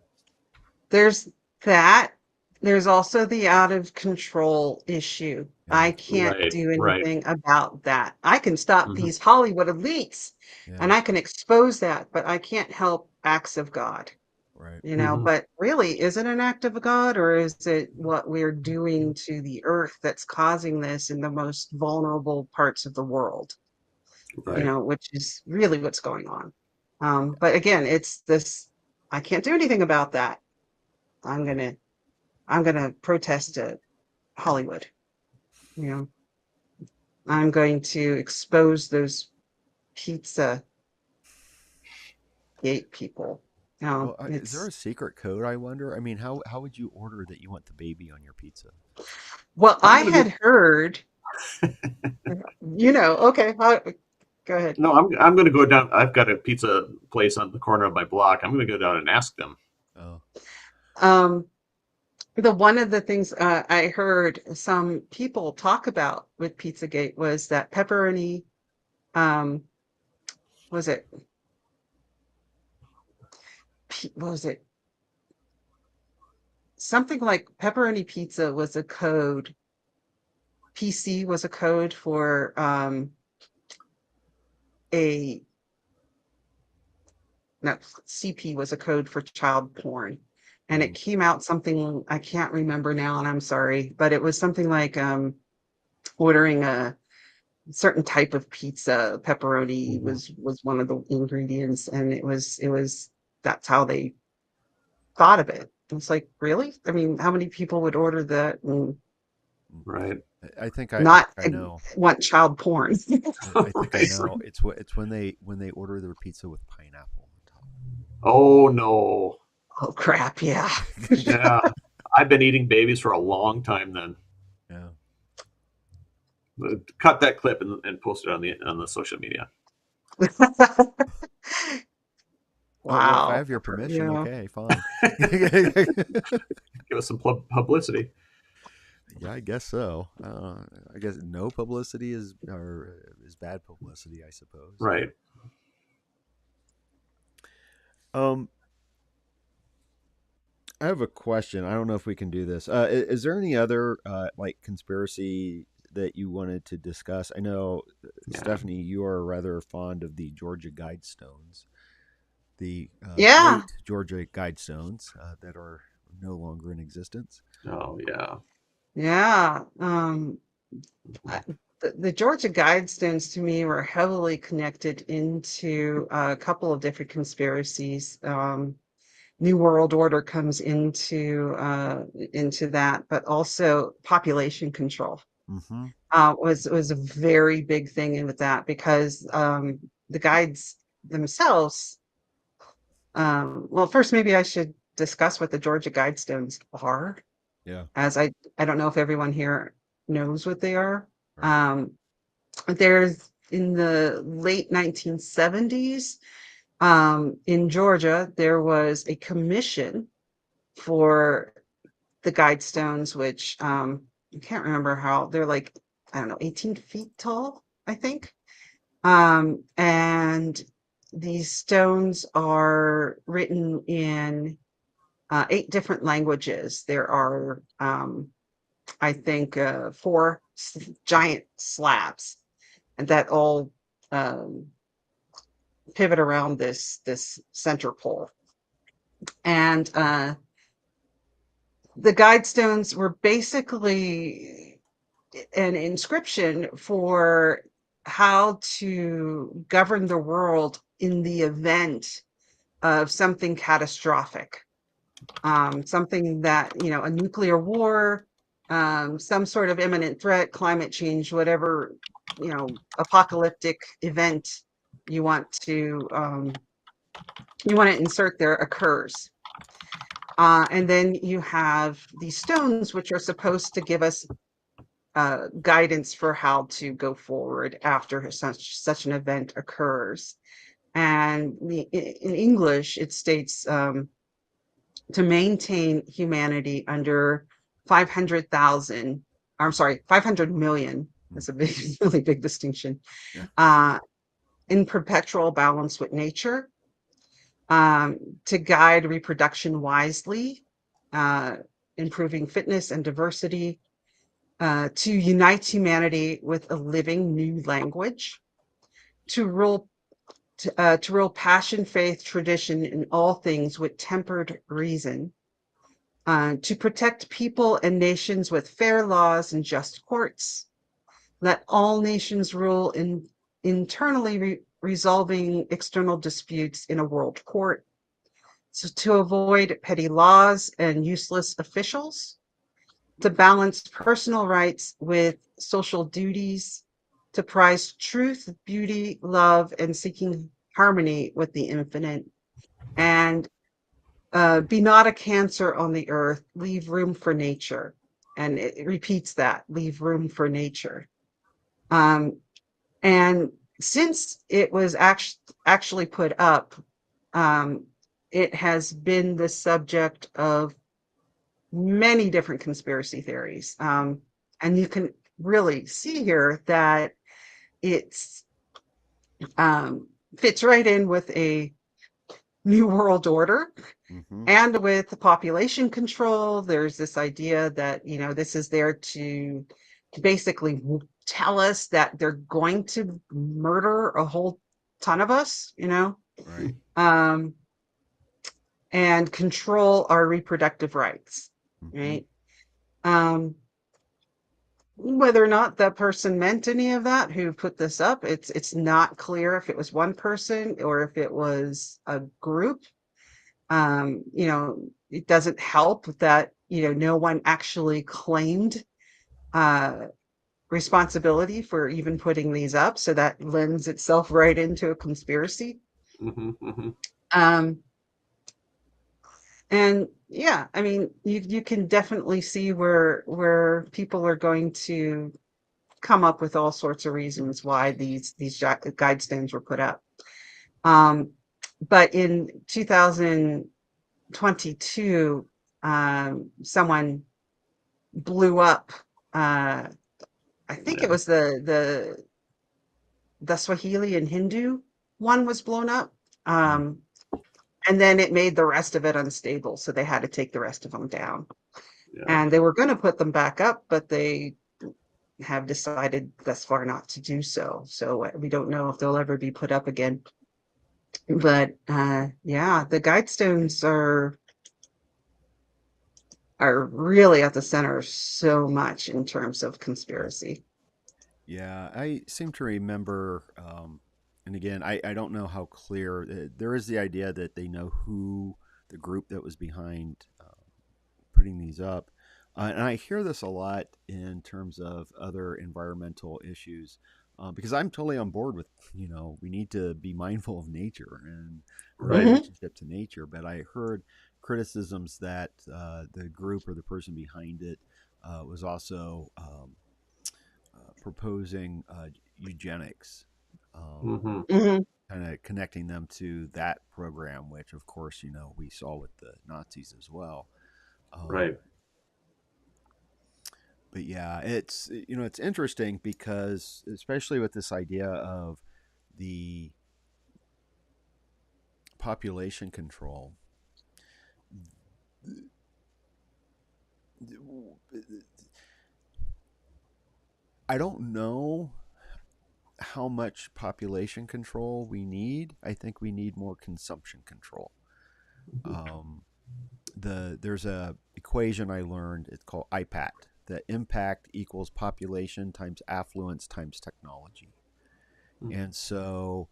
There's that. There's also the out of control issue. Yeah. I can't Right. do Right. anything about that. I can stop Hmm. these Hollywood elites Yeah. and I can expose that, but I can't help acts of God. Right. Hmm. But really, is it an act of God or is it what we're doing to the earth that's causing this in the most vulnerable parts of the world? Right. Which is really what's going on. But again, it's this, I can't do anything about that. I'm gonna I'm gonna protest at Hollywood. You know, I'm going to expose those pizza gate people. Well, is there It's a secret code? I wonder. I mean, how would you order that you want the baby on your pizza? well, I'm I gonna go. had heard, okay, go ahead. No, I'm gonna go down. I've got a pizza place on the corner of my block. I'm gonna go down and ask them. Oh, Um, the one of the things I heard some people talk about with Pizzagate was that pepperoni, um, was it, what was it? Something like pepperoni pizza was a code. PC was a code for a no, CP was a code for child porn. And mm, it came out something I can't remember now, and I'm sorry, but it was something like ordering a certain type of pizza. Pepperoni Hmm. was one of the ingredients, and it was that's how they thought of it. It's like, really? I mean, how many people would order that and mm. Right. I think not I know. want child porn? I think I Right. know. It's when they order their pizza with pineapple on Oh no. Oh crap, yeah. top. Yeah. I've been eating babies for a long time then. Yeah. Cut that clip and post it on the social media. Oh well, if I Wow. have your permission, Yeah. okay, fine. Give us some publicity. Yeah, I guess so. I guess no publicity is bad publicity, I suppose. Right. Um, I have a question. I don't know if we can do this. Is there any other like conspiracy that you wanted to discuss? I know, Yeah. Stephanie, you are rather fond of the Georgia Guidestones, the Yeah. late Georgia Guidestones that are no longer in existence. Oh yeah. Yeah. I- the Georgia Guidestones to me were heavily connected into a couple of different conspiracies. New World Order comes into that, but also population control Mm-hmm. was a very big thing with that because the guides themselves. Well, first maybe I should discuss what the Georgia Guidestones are, Yeah. as I don't know if everyone here knows what they are. Right. Um, there's in the late 1970s in Georgia, there was a commission for the Guidestones, which I can't remember how they're like, I don't know, 18 feet tall, I think. And these stones are written in 8 different languages. There are, I think, four giant slabs, and that all um, pivot around this center pole. And the Guidestones were basically an inscription for how to govern the world in the event of something catastrophic, something that, a nuclear war, some sort of imminent threat, climate change, whatever, apocalyptic event you want to insert there occurs. And then you have these stones, which are supposed to give us guidance for how to go forward after such an event occurs. And in English, it states to maintain humanity under 500,000. I'm sorry, 500 million. Mm. That's a big, really big distinction. Yeah. Uh, in perpetual balance with nature, um, to guide reproduction wisely, uh, improving fitness and diversity, to unite humanity with a living new language, to rule to rule passion, faith, tradition in all things with tempered reason, to protect people and nations with fair laws and just courts. Let all nations rule in internally resolving external disputes in a world court. So to avoid petty laws and useless officials, to balance personal rights with social duties, to prize truth, beauty, love, and seeking harmony with the infinite, and be not a cancer on the earth, leave room for nature. And it repeats that, leave room for nature. Um, and since it was actually put up, um, it has been the subject of many different conspiracy theories. And you can really see here that it's um, fits right in with a new world order Mm-hmm. and with the population control. There's this idea that, this is there to basically tell us that they're going to murder a whole ton of us, Right. um, and control our reproductive rights, Mm-hmm. right? Um, Whether or not that person meant any of that who put this up, it's not clear if it was one person or if it was a group. It doesn't help that, no one actually claimed uh, responsibility for even putting these up. So that lends itself right into a conspiracy. Hmm. Hmm. Um, and yeah, I mean, you can definitely see where people are going to come up with all sorts of reasons why these guide stones were put up. Um, but in 2022, someone blew up. I think it Yeah. was the Swahili and Hindu one was blown up. Mm. Um, and then it made the rest of it unstable, so they had to take the rest of them down. Yeah. And they were going to put them back up, but they have decided thus far not to do so. So we don't know if they'll ever be put up again. But yeah, the guide stones are really at the center of so much in terms of conspiracy. Yeah, I seem to remember, and again, I don't know how clear. There is the idea that they know who the group that was behind putting these up. And I hear this a lot in terms of other environmental issues because I'm totally on board with, we need to be mindful of nature and our Right. Hmm. relationship to nature. But I heard criticisms that the group or the person behind it was also proposing eugenics, um, Hmm. Hmm. kind of connecting them to that program, which, of course, we saw with the Nazis as well. Um, Right. but yeah, it's interesting because especially with this idea of the population control, I don't know how much population control we need. I think we need more consumption control. Um, there's a equation I learned. It's called IPAT. The impact equals population times affluence times technology. And so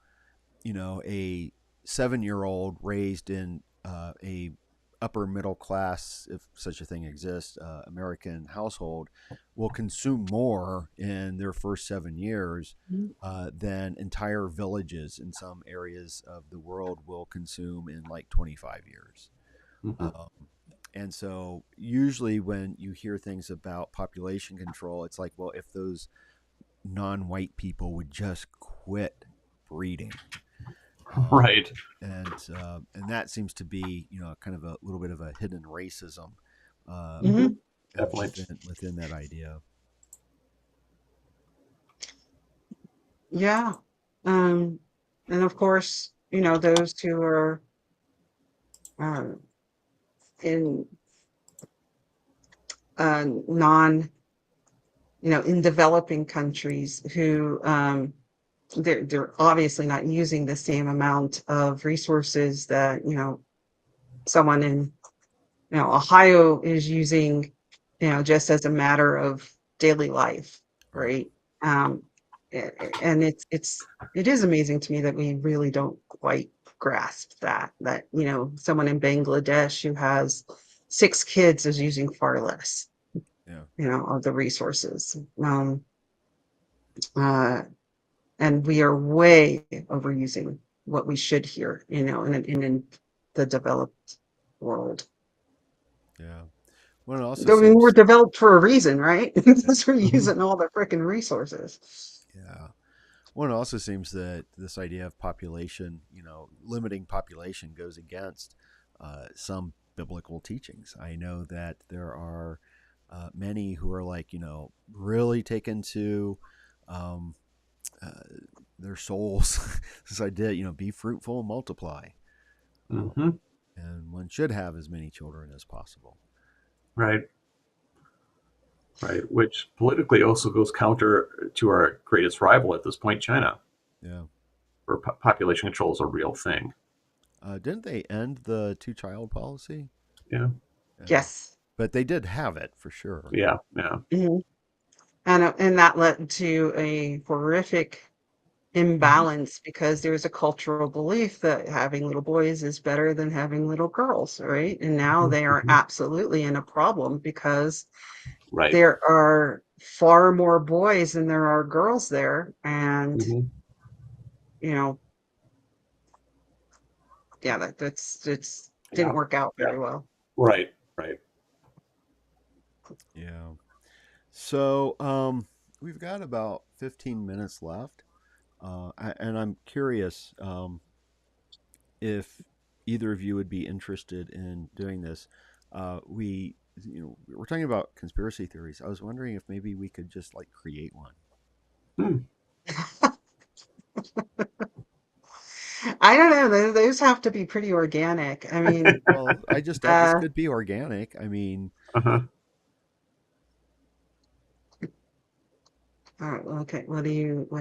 a 7-year old raised in a upper middle class, if such a thing exists, American household will consume more in their first 7 years than entire villages in some areas of the world will consume in like 25 years. Hmm. Um, and so, usually, when you hear things about population control, it's like, well, if those non white people would just quit breeding, um, Right. and that seems to be kind of a little bit of a hidden racism uh, Hmm. Hmm. Definitely. within that idea. Yeah. Um, and of course, those who are um, in non, in developing countries who they're obviously not using the same amount of resources that, someone in, Ohio is using, just as a matter of daily life, Right. right? Um, and it is amazing to me that we really don't quite grasp that, someone in Bangladesh who has 6 kids is using far less, Yeah. of the resources. Uh, and we are way overusing what we should here, in the developed world. Yeah. Well, it also I mean, we're seems. developed for a reason, right? Because we're Hmm. using all the freaking resources. Yeah. Well, it also seems that this idea of population, limiting population, goes against some biblical teachings. I know that there are many who are like, really taken to um, uh, their souls. This idea, be fruitful and multiply. Um, Hmm. and one should have as many children as possible. Right. Right. Which politically also goes counter to our greatest rival at this point, China, Yeah. where population control is a real thing. Didn't they end the two-child policy? Yeah. Yeah. Yes. But they did have it for sure. Yeah. Yeah. Mhm. And that led to a horrific Hmm. imbalance because there's a cultural belief that having little boys is better than having little girls, right? And now they are Hmm. absolutely in a problem because Right. there are far more boys than there are girls there. And, Hmm. you know, yeah, that's it's didn't Yeah. work out Yeah. very well. Right. Right. Yeah. So, we've got about 15 minutes left, and I'm curious if either of you would be interested in doing this. We're talking about conspiracy theories. I was wondering if maybe we could just like create one. Hmm. I don't know. Those have to be pretty organic. I mean, Well, I just thought this uh, could be organic. I mean, Uh-huh. all right, well, okay. What are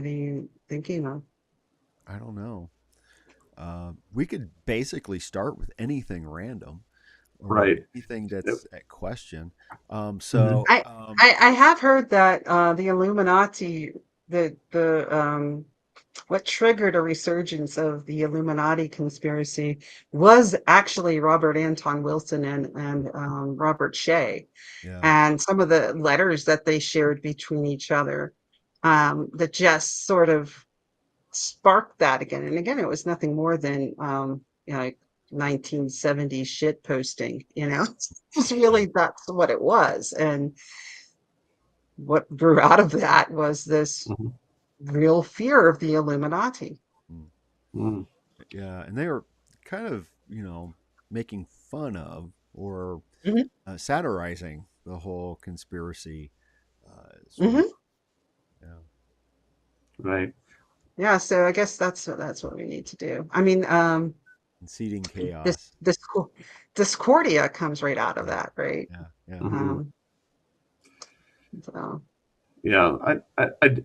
you thinking of? I don't know. We could basically start with anything random or Right. anything Yep. that's at question. Mhm. I I have heard that the Illuminati, the what triggered a resurgence of the Illuminati conspiracy was actually Robert Anton Wilson and Robert Shea, yeah, and some of the letters that they shared between each other, that just sort of sparked that again. And again, it was nothing more than like 1970s shit posting, you know. It's really that's what it was. And what grew out of that was this Mhm. real fear of the Illuminati. mm, Mhm. yeah, and they were kind of making fun of or Hmm. satirizing the whole conspiracy sort of. Hmm. Yeah, Right. Yeah, so I guess that's what we need to do. I mean, and seeding this chaos. this Discordia comes right out of Yeah, that, right? yeah, yeah. Mhm. Um, so, Yeah,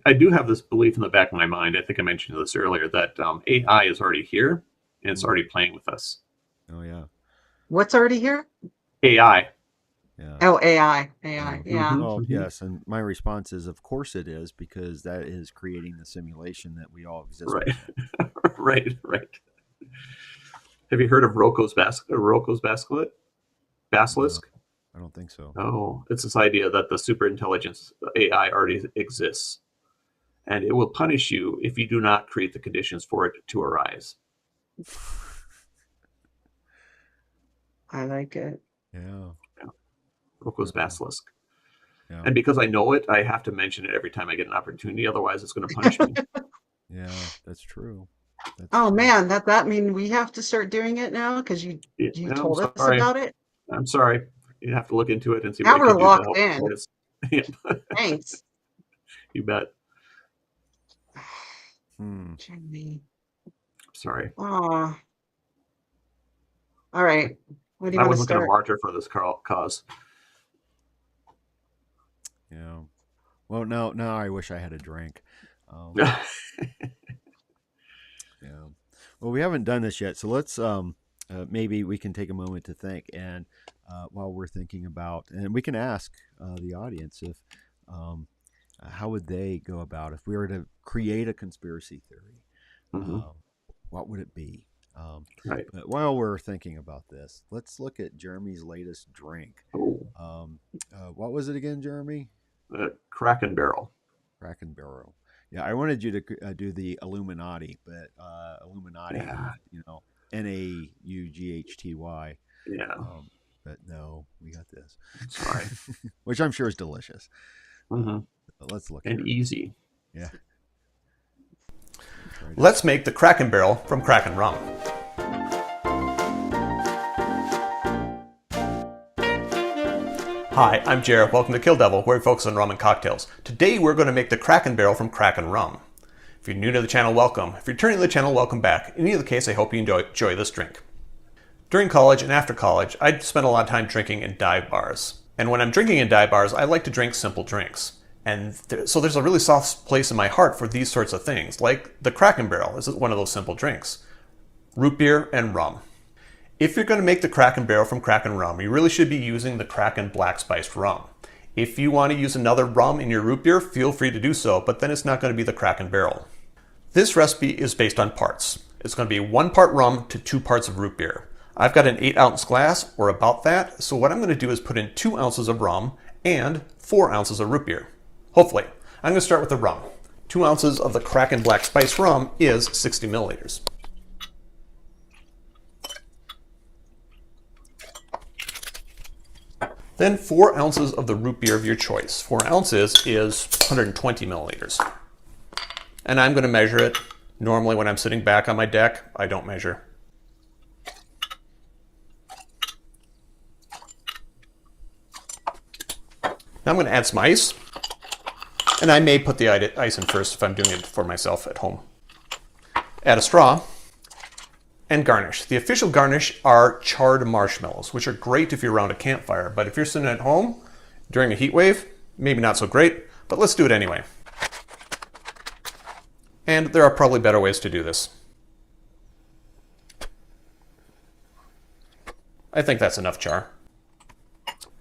I do have this belief in the back of my mind. I think I mentioned this earlier that AI is already here and it's Mm. already playing with us. Oh yeah, what's already here? AI. yeah. Oh, AI, Yeah. yeah. Well, yes, and my response is, of course it is, because that is creating the simulation that we all exist Right. within. Right. Right. Have you heard of Rocco's No, basilisk? I don't think so. Oh, it's this idea that the superintelligence AI already exists, and it will punish you if you do not create the conditions for it to arise. I like it. Yeah, Yeah. Rocco's yeah, basilisk. yeah, And because I know it, I have to mention it every time I get an opportunity. Otherwise, it's going to punish me. yeah. That's true. That's Oh true. man, that mean we have to start doing it now because Yeah, you I'm told us sorry. about it. I'm sorry. You have to look into it and see what Now you we're can do to locked help in. support us. Yeah, Thanks. you bet. Hmm. Jimmy. Sorry. Oh, all right. What do you I want to wasn't going to start? martyr for this cause. Yeah. Well, now I wish I had a drink. Um, Yeah. yeah. Well, we haven't done this yet, so let's maybe we can take a moment to think, and while we're thinking about, and we can ask the audience if um, how would they go about if we were to create a conspiracy theory? Hmm. Um, what would it be? Um, Right. but while we're thinking about this, let's look at Jeremy's latest drink. Oh, Um, what was it again, Jeremy? Kraken barrel. Kraken Barrel. Yeah, I wanted you to do the Illuminati, but Illuminati with Yeah. Naughty. Yeah. Um, but no, we got this, Sorry. which I'm sure is delicious. Hmm. But let's look And here. easy. Yeah, try to. Let's make the Kraken barrel from Kraken rum. Hi, I'm Jared. Welcome to Kill Devil, where we focus on rum and cocktails. Today we're going to make the Kraken barrel from Kraken rum. If you're new to the channel, welcome. If you're returning to the channel, welcome back. In either case, I hope you enjoy this drink. During college and after college, I spent a lot of time drinking in dive bars. And when I'm drinking in dive bars, I like to drink simple drinks. And so there's a really soft place in my heart for these sorts of things, like the Kraken barrel is one of those simple drinks. Root beer and rum. If you're going to make the Kraken barrel from Kraken rum, you really should be using the Kraken black spiced rum. If you want to use another rum in your root beer, feel free to do so, but then it's not going to be the Kraken barrel. This recipe is based on parts. It's going to be 1 part rum to 2 parts of root beer. I've got an 8-ounce glass, or about that, so what I'm going to do is put in 2 ounces of rum and 4 ounces of root beer. Hopefully. I'm going to start with the rum. 2 ounces of the Kraken black spice rum is 60 milliliters. Then 4 ounces of the root beer of your choice. 4 ounces is 120 milliliters. And I'm going to measure it. Normally when I'm sitting back on my deck, I don't measure. Now I'm going to add some ice. And I may put the ice in first if I'm doing it for myself at home. Add a straw and garnish. The official garnish are charred marshmallows, which are great if you're around a campfire. But if you're sitting at home during a heat wave, maybe not so great, but let's do it anyway. And there are probably better ways to do this. I think that's enough char.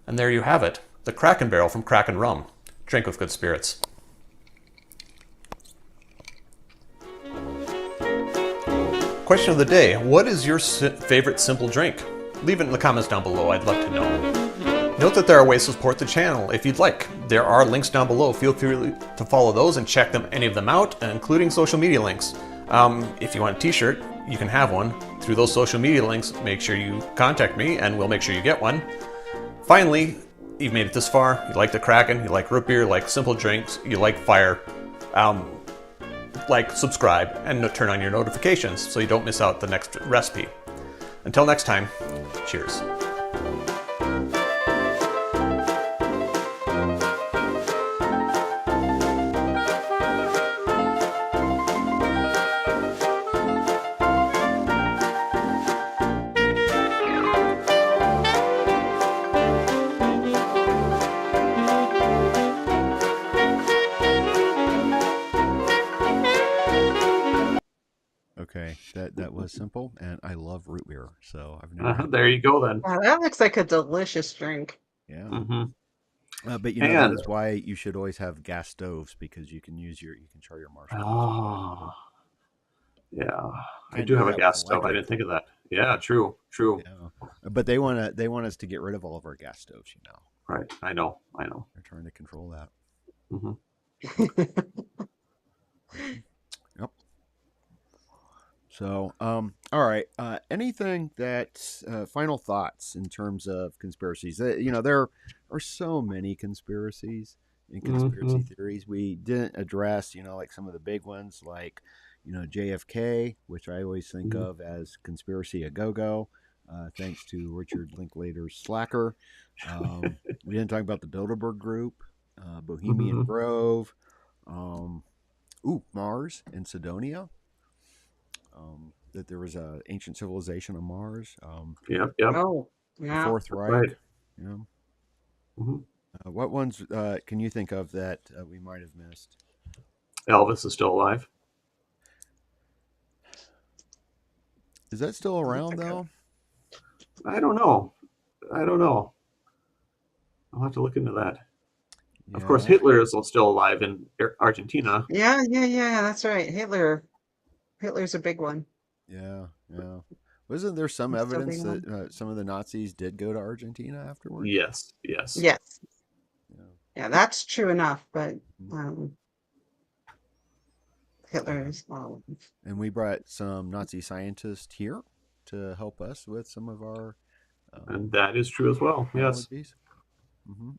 And there you have it, the Kraken Barrel from Kraken Rum. Drink with good spirits. Question of the day, what is your favorite simple drink? Leave it in the comments down below, I'd love to know. Note that there are ways to support the channel if you'd like. There are links down below, feel free to follow those and check any of them out, including social media links. If you want a t-shirt, you can have one. Through those social media links, make sure you contact me and we'll make sure you get one. Finally, you've made it this far, you like the Kraken, you like root beer, you like simple drinks, you like fire. Like, subscribe, and turn on your notifications so you don't miss out the next recipe. Until next time, cheers. Okay, that was simple, and I love root beer, so I've never had There you go then. Wow, that looks like a delicious drink. yeah. Mm-hmm. But you know that And is why you should always have gas stoves because you can char your marshmallows. oh, yeah, I Can't do do have a that with gas stove. I electric. didn't think of that. Yeah, true, true. Yeah, but they want us to get rid of all of our gas stoves. You know, Right, I know. they're trying to control that. Mm-hmm. Yep. So, all right. Anything that final thoughts in terms of conspiracies? You know, there are so many conspiracies and Mm-hmm. conspiracy theories. We didn't address, you know, like some of the big ones, like JFK, which I always think Mm-hmm. of as conspiracy a go go. Thanks to Richard Linklater's Slacker. We didn't talk about the Bilderberg Group, Bohemian Mm-hmm. Grove, um, Mars and Sidonia. That there was a ancient civilization on Mars, Yep, yep. Oh, the yeah. Fourth That's right. Reich. You know, Mm-hmm. what ones can you think of that we might have missed? Elvis is still alive. Is that still around Okay. though? I don't know. I don't know. I'll have to look into that. Of course, Yeah, Hitler is still alive in Argentina. Yeah, yeah, yeah, that's right. Hitler's a big one. yeah. Wasn't there some He's still evidence being that one. some of the Nazis did go to Argentina afterward? Yes, yes. Yes. Yeah. Yeah, that's true enough, but Mhm. um Uh, Hitler's and we brought some Nazi scientists here to help us with some of our And um, that is true as well. Yes. technologies. Hmm.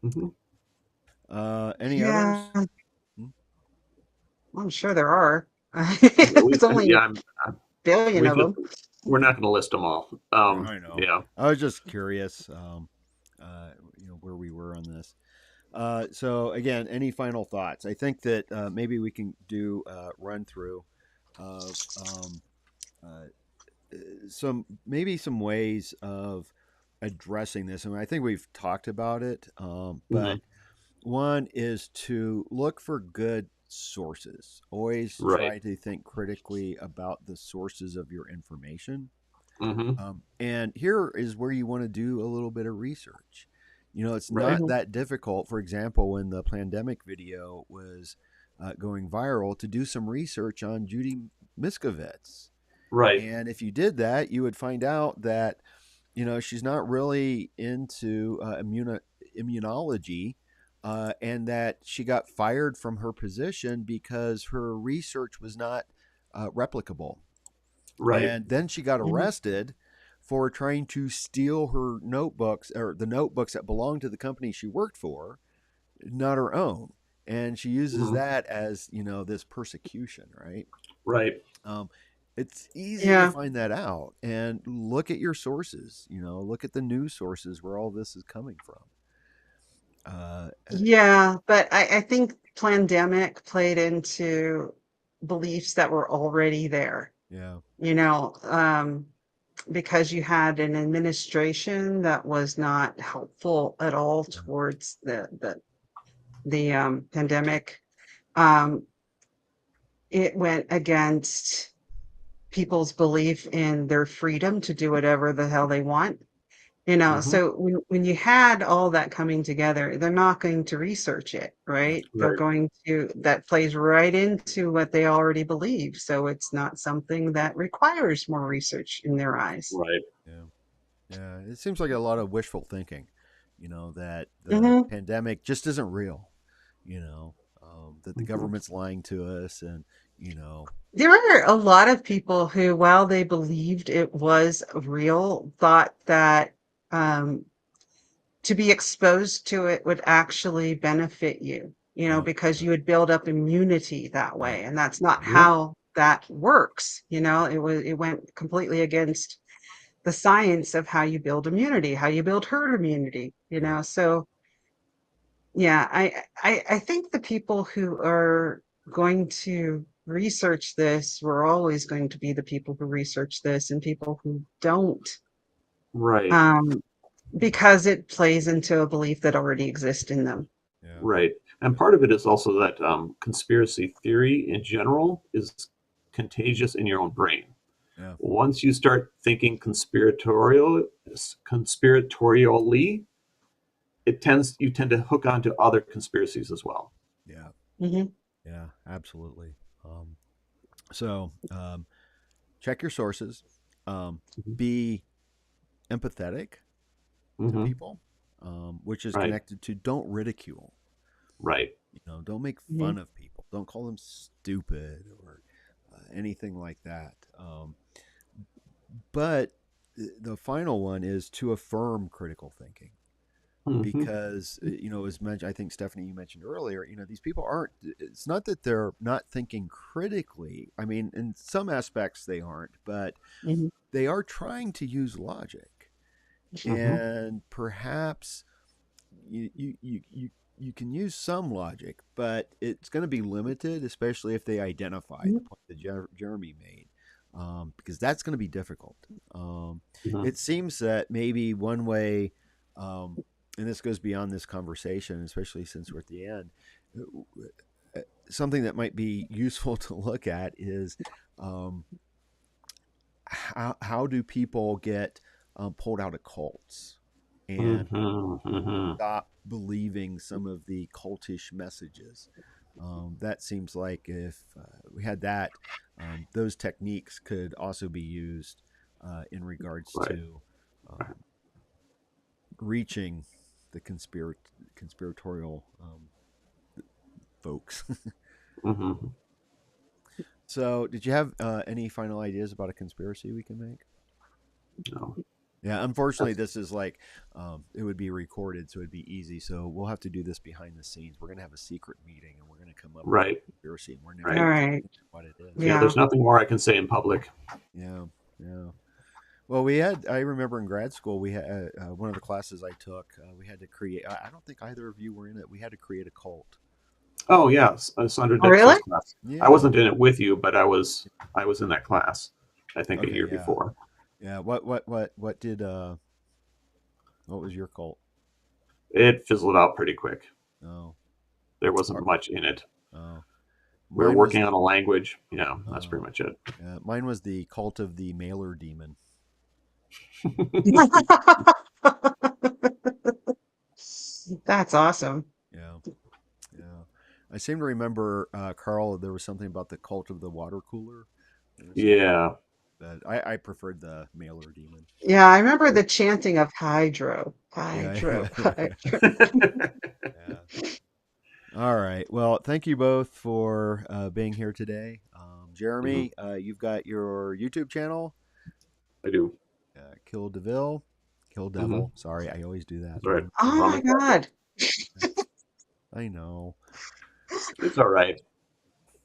Mm-hmm. Any yeah, others? Hmm? I'm sure there are. We, There's only a yeah, billion we of could. them. We're not going to list them all. I know. Yeah. I was just curious, where we were on this. So again, any final thoughts? I think that maybe we can do a run through of uh, some ways of addressing this. I mean, I think we've talked about it, Mm-hmm. but one is to look for good sources. Always Right. try to think critically about the sources of your information. Mm-hmm. And here is where you want to do a little bit of research. You know, it's Right. not that difficult. For example, when the pandemic video was going viral, to do some research on Judy Miskovitz. Right. And if you did that, you would find out that, she's not really into immunology, and that she got fired from her position because her research was not replicable. Right. And then she got Mhm. arrested for trying to steal her notebooks, or the notebooks that belonged to the company she worked for, not her own. And she uses Hmm. that as, this persecution, right? Right. Um, it's easy to Yeah. find that out, and look at your sources. Look at the news sources where all this is coming from. Uh, Yeah, but I think pandemic played into beliefs that were already there, yeah, you know, because you had an administration that was not helpful at all yeah, towards the pandemic. Um, it went against people's belief in their freedom to do whatever the hell they want. Hmm. So when you had all that coming together, they're not going to research it, right? They're Right. going to, that plays right into what they already believe. So it's not something that requires more research in their eyes. Right. yeah, yeah. It seems like a lot of wishful thinking. That the Hmm. pandemic just isn't real. That the Hmm. government's lying to us, and you know, There are a lot of people who, while they believed it was real, thought that um, to be exposed to it would actually benefit you, yeah, because yeah, you would build up immunity that yeah, way. And that's not Yeah. how that works. It went completely against the science of how you build immunity, how you build herd immunity. So yeah, I think the people who are going to research this were always going to be the people who research this, and people who don't, Right. um, because it plays into a belief that already exists in them. yeah, Right. And part of it is also that conspiracy theory in general is contagious in your own brain. yeah, Once you start thinking conspiratorially, you tend to hook onto other conspiracies as well. yeah, Hmm. yeah. Absolutely. So, check your sources. Hmm. Be empathetic to Hmm. people, which is Right. connected to don't ridicule. Right. Don't make Hmm. fun of people. Don't call them stupid or anything like that. But the final one is to affirm critical thinking, Hmm. because as mentioned, I think Stephanie, you mentioned earlier, these people aren't. It's not that they're not thinking critically. I mean, in some aspects they aren't, but Hmm. they are trying to use logic, Hmm. and perhaps you can use some logic, but it's going to be limited, especially if they identify the point that Jeremy made, because that's going to be difficult. Hmm. It seems that maybe one way, um, and this goes beyond this conversation, especially since we're at the end, something that might be useful to look at is, um, how do people get pulled out of cults and Hmm. Hmm. stop believing some of the cultish messages. That seems like if we had that, those techniques could also be used in regards Right. to um, reaching the conspiratorial folks. Hmm. So, did you have any final ideas about a conspiracy we can make? No. Yeah, unfortunately, That's this is like it would be recorded, so it'd be easy. So we'll have to do this behind the scenes. We're gonna have a secret meeting, and we're gonna come up with a right. conspiracy, and we're never All Right. gonna right. tell what it is. Yeah. Yeah. There's nothing more I can say in public. Yeah, yeah. Well, we had. I remember in grad school, we had one of the classes I took. We had to create. I don't think either of you were in it. We had to create a cult. Oh yeah, Sandra Oh, really? Dixon's class. I Yeah. wasn't in it with you, but I was in that class. I think a Okay. year Yeah. before. Yeah. What did what was your cult? It fizzled out pretty quick. Oh. There wasn't Ar- much in it. Oh. We were Mine was working the. on a language. Yeah, that's Oh. pretty much it. Yeah, mine was the cult of the mailer demon. That's awesome. Yeah. Yeah, I seem to remember, Carl. There was something about the cult of the water cooler. There was something, Yeah. but I preferred the mailer demon. Yeah, I remember the chanting of hydro, Yeah, hydro, yeah, hydro. yeah. All right. Well, thank you both for being here today. Mhm. Jeremy, you've got your YouTube channel. I do. Kill Deville. Kill Hmm. Devil. Sorry, I always do that. That's right. Oh Ron my McCarthy. God. I know. It's all right.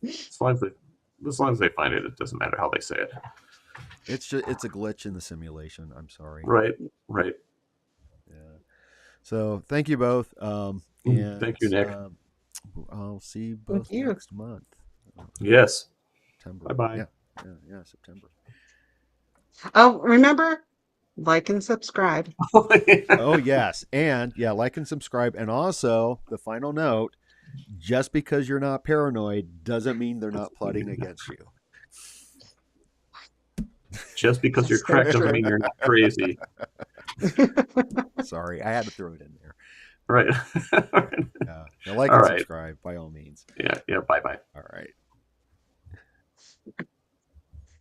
As long as they find it, it doesn't matter how they say it. It's a glitch in the simulation. I'm sorry. Right. Right. Yeah. So thank you both. And Thank you, Nick. I'll see you Thank both you. next month. Uh, Yes. Bye September. bye. Yeah. Yeah. September. Oh, remember, like and subscribe. Oh yes, and yeah, like and subscribe, and also the final note: just because you're not paranoid doesn't mean they're not plotting against you. Just because you're So correct doesn't true. mean you're not crazy. Sorry, I had to throw it in there. Right. Yeah, now like All and right. subscribe by all means. Yeah. Yeah. Bye bye. All right.